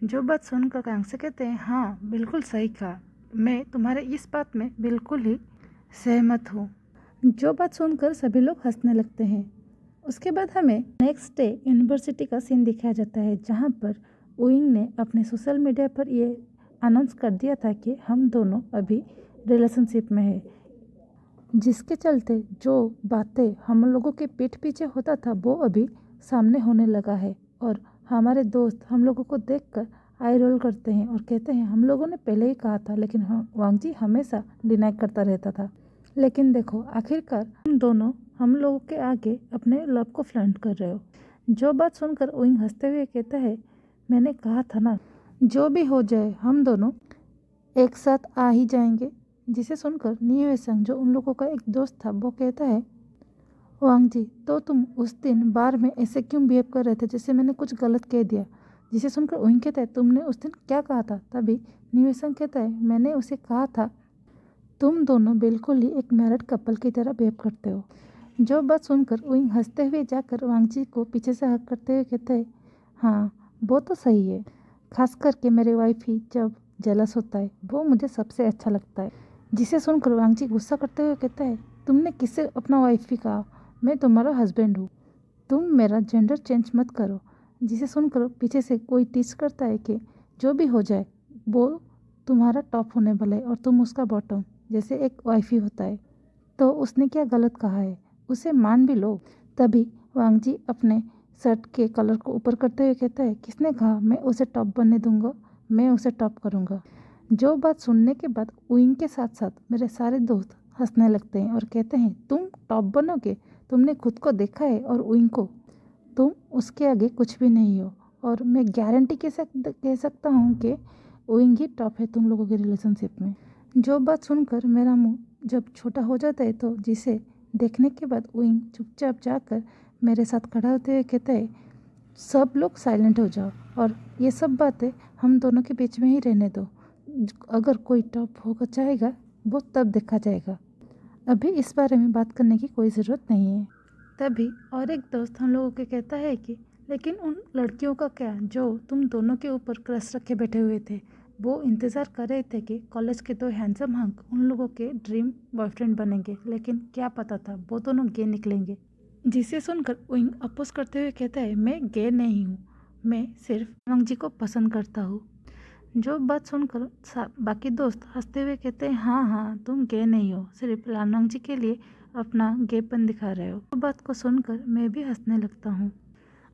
जो बात सुनकर कांग्से कहते हैं, हाँ बिल्कुल सही कहा, मैं तुम्हारे इस बात में बिल्कुल ही सहमत हूँ। जो बात सुनकर सभी लोग हंसने लगते हैं। उसके बाद हमें नेक्स्ट डे यूनिवर्सिटी का सीन दिखाया जाता है, जहाँ पर विंग ने अपने सोशल मीडिया पर ये अनाउंस कर दिया था कि हम दोनों अभी रिलेशनशिप में है, जिसके चलते जो बातें हम लोगों के पीठ पीछे होता था वो अभी सामने होने लगा है। और हमारे दोस्त हम लोगों को देखकर आई रोल करते हैं और कहते हैं, हम लोगों ने पहले ही कहा था, लेकिन वांग जी हमेशा डिनाई करता रहता था। लेकिन देखो, आखिरकार हम दोनों हम लोगों के आगे अपने लव को फ्लर्ट कर रहे हो। जो बात सुनकर विंग हंसते हुए कहता है, मैंने कहा था ना, जो भी हो जाए हम दोनों एक साथ आ ही जाएंगे। जिसे सुनकर न्यू जो उन लोगों का एक दोस्त था, वो कहता है, वांग जी, तो तुम उस दिन बार में ऐसे क्यों बिहेव कर रहे थे जैसे मैंने कुछ गलत कह दिया? जिसे सुनकर विंग कहता है, तुमने उस दिन क्या कहा था? तभी न्यू कहता है, मैंने उसे कहा था, तुम दोनों बिल्कुल ही एक मैरिड कपल की तरह बिहेव करते हो। जो बात सुनकर विंग हंसते हुए जाकर वांग जी को पीछे से हक करते हुए कहते हैं, हाँ वो तो सही है, खास करके मेरे वाइफ ही जब जेलस होता है वो मुझे सबसे अच्छा लगता है। जिसे सुनकर वांग जी गुस्सा करते हुए कहता है, तुमने किससे अपना वाइफ ही कहा? मैं तुम्हारा हस्बैंड हूँ, तुम मेरा जेंडर चेंज मत करो। जिसे सुनकर पीछे से कोई टीच करता है कि जो भी हो जाए वो तुम्हारा टॉप होने वाला है और तुम उसका बॉटम, जैसे एक वाइफ ही होता है, तो उसने क्या गलत कहा है, उसे मान भी लो। तभी वांग जी अपने शर्ट के कलर को ऊपर करते हुए कहता है, किसने कहा मैं उसे टॉप बनने दूंगा? मैं उसे टॉप करूंगा। जो बात सुनने के बाद विंग के साथ साथ मेरे सारे दोस्त हंसने लगते हैं और कहते हैं, तुम टॉप बनोगे? तुमने खुद को देखा है और विंग को, तुम उसके आगे कुछ भी नहीं हो। और मैं गारंटी के साथ कह सकता हूँ कि विंग ही टॉप है तुम लोगों के रिलेशनशिप में। जो बात सुनकर मेरा मुंह जब छोटा हो जाता है, तो जिसे देखने के बाद विंग चुपचाप जाकर मेरे साथ खड़ा होते हुए कहता है, सब लोग साइलेंट हो जाओ और ये सब बातें हम दोनों के बीच में ही रहने दो। अगर कोई टॉप होगा चाहेगा वो तब देखा जाएगा, अभी इस बारे में बात करने की कोई ज़रूरत नहीं है। तभी और एक दोस्त हम लोगों के कहता है कि लेकिन उन लड़कियों का क्या जो तुम दोनों के ऊपर क्रश रखे बैठे हुए थे? वो इंतज़ार कर रहे थे कि कॉलेज के दो हैंडसम हंक उन लोगों के ड्रीम बॉयफ्रेंड बनेंगे, लेकिन क्या पता था वो दोनों गे निकलेंगे। जिसे सुनकर विंग अपोज करते हुए कहता है, मैं गे नहीं हूँ, मैं सिर्फ वांग जी को पसंद करता हूँ। जो बात सुनकर बाकी दोस्त हंसते हुए कहते हैं, हाँ हाँ तुम गे नहीं हो, सिर्फ लानवांग जी के लिए अपना गेपन दिखा रहे हो। तो बात को सुनकर मैं भी हंसने लगता हूँ।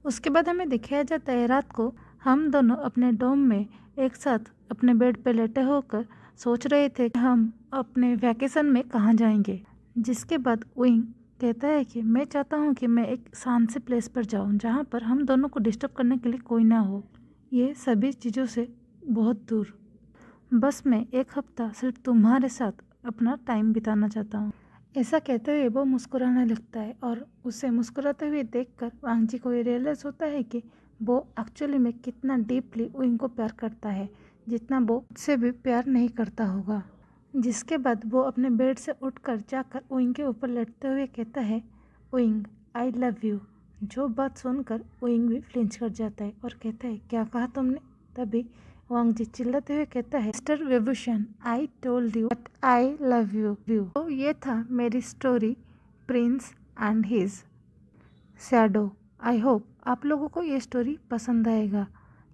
उसके बाद हमें दिखाया जाता है, रात को हम दोनों अपने डोम में एक साथ अपने बेड पे लेटे होकर सोच रहे थे कि हम अपने वैकेशन में कहाँ जाएंगे। जिसके बाद उइंग कहता है कि मैं चाहता हूँ कि मैं एक शांत से प्लेस पर जाऊँ जहाँ पर हम दोनों को डिस्टर्ब करने के लिए कोई ना हो, ये सभी चीज़ों से बहुत दूर। बस मैं एक हफ्ता सिर्फ तुम्हारे साथ अपना टाइम बिताना चाहता हूँ। ऐसा कहते हुए वो मुस्कुराने लगता है और उसे मुस्कुराते हुए देखकर वांग जी को ये रियलाइज होता है कि वो एक्चुअली में कितना डीपली उइंग को प्यार करता है, जितना वो उससे भी प्यार नहीं करता होगा। जिसके बाद वो अपने बेड से उठकर जाकर उइंग के ऊपर लेटते हुए कहता है, उइंग आई लव यू। जो बात सुनकर उइंग भी फ्लिंच कर जाता है और कहता है, क्या कहा तुमने? तभी वांग जी चिल्लाते हुए कहता है, मिस्टर वेबुशन, I told you that I love you. तो ये था मेरी story prince and his shadow. I hope आप लोगों को ये स्टोरी पसंद आएगा।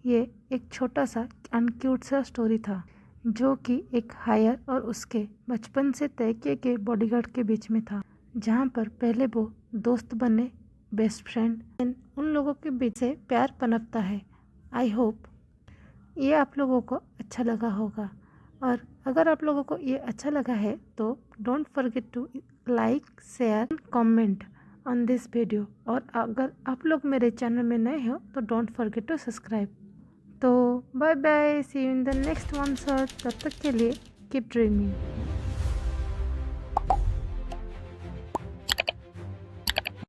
ये एक छोटा सा एंड क्यूट सा स्टोरी था जो कि एक हायर और उसके बचपन से तय किए गए बॉडीगार्ड के बीच में था, जहाँ पर पहले वो दोस्त बने, बेस्ट फ्रेंड, उन लोगों के बीच से प्यार पनपता है। आई होप ये आप लोगों को अच्छा लगा होगा, और अगर आप लोगों को ये अच्छा लगा है तो don't forget to like, share, comment on this video. और अगर आप लोग मेरे चैनल में नए हो तो डोंट फॉरगेट टू सब्सक्राइब। तो bye bye, see you in the next one sir. तब तक के लिए कीप ड्रीमिंग।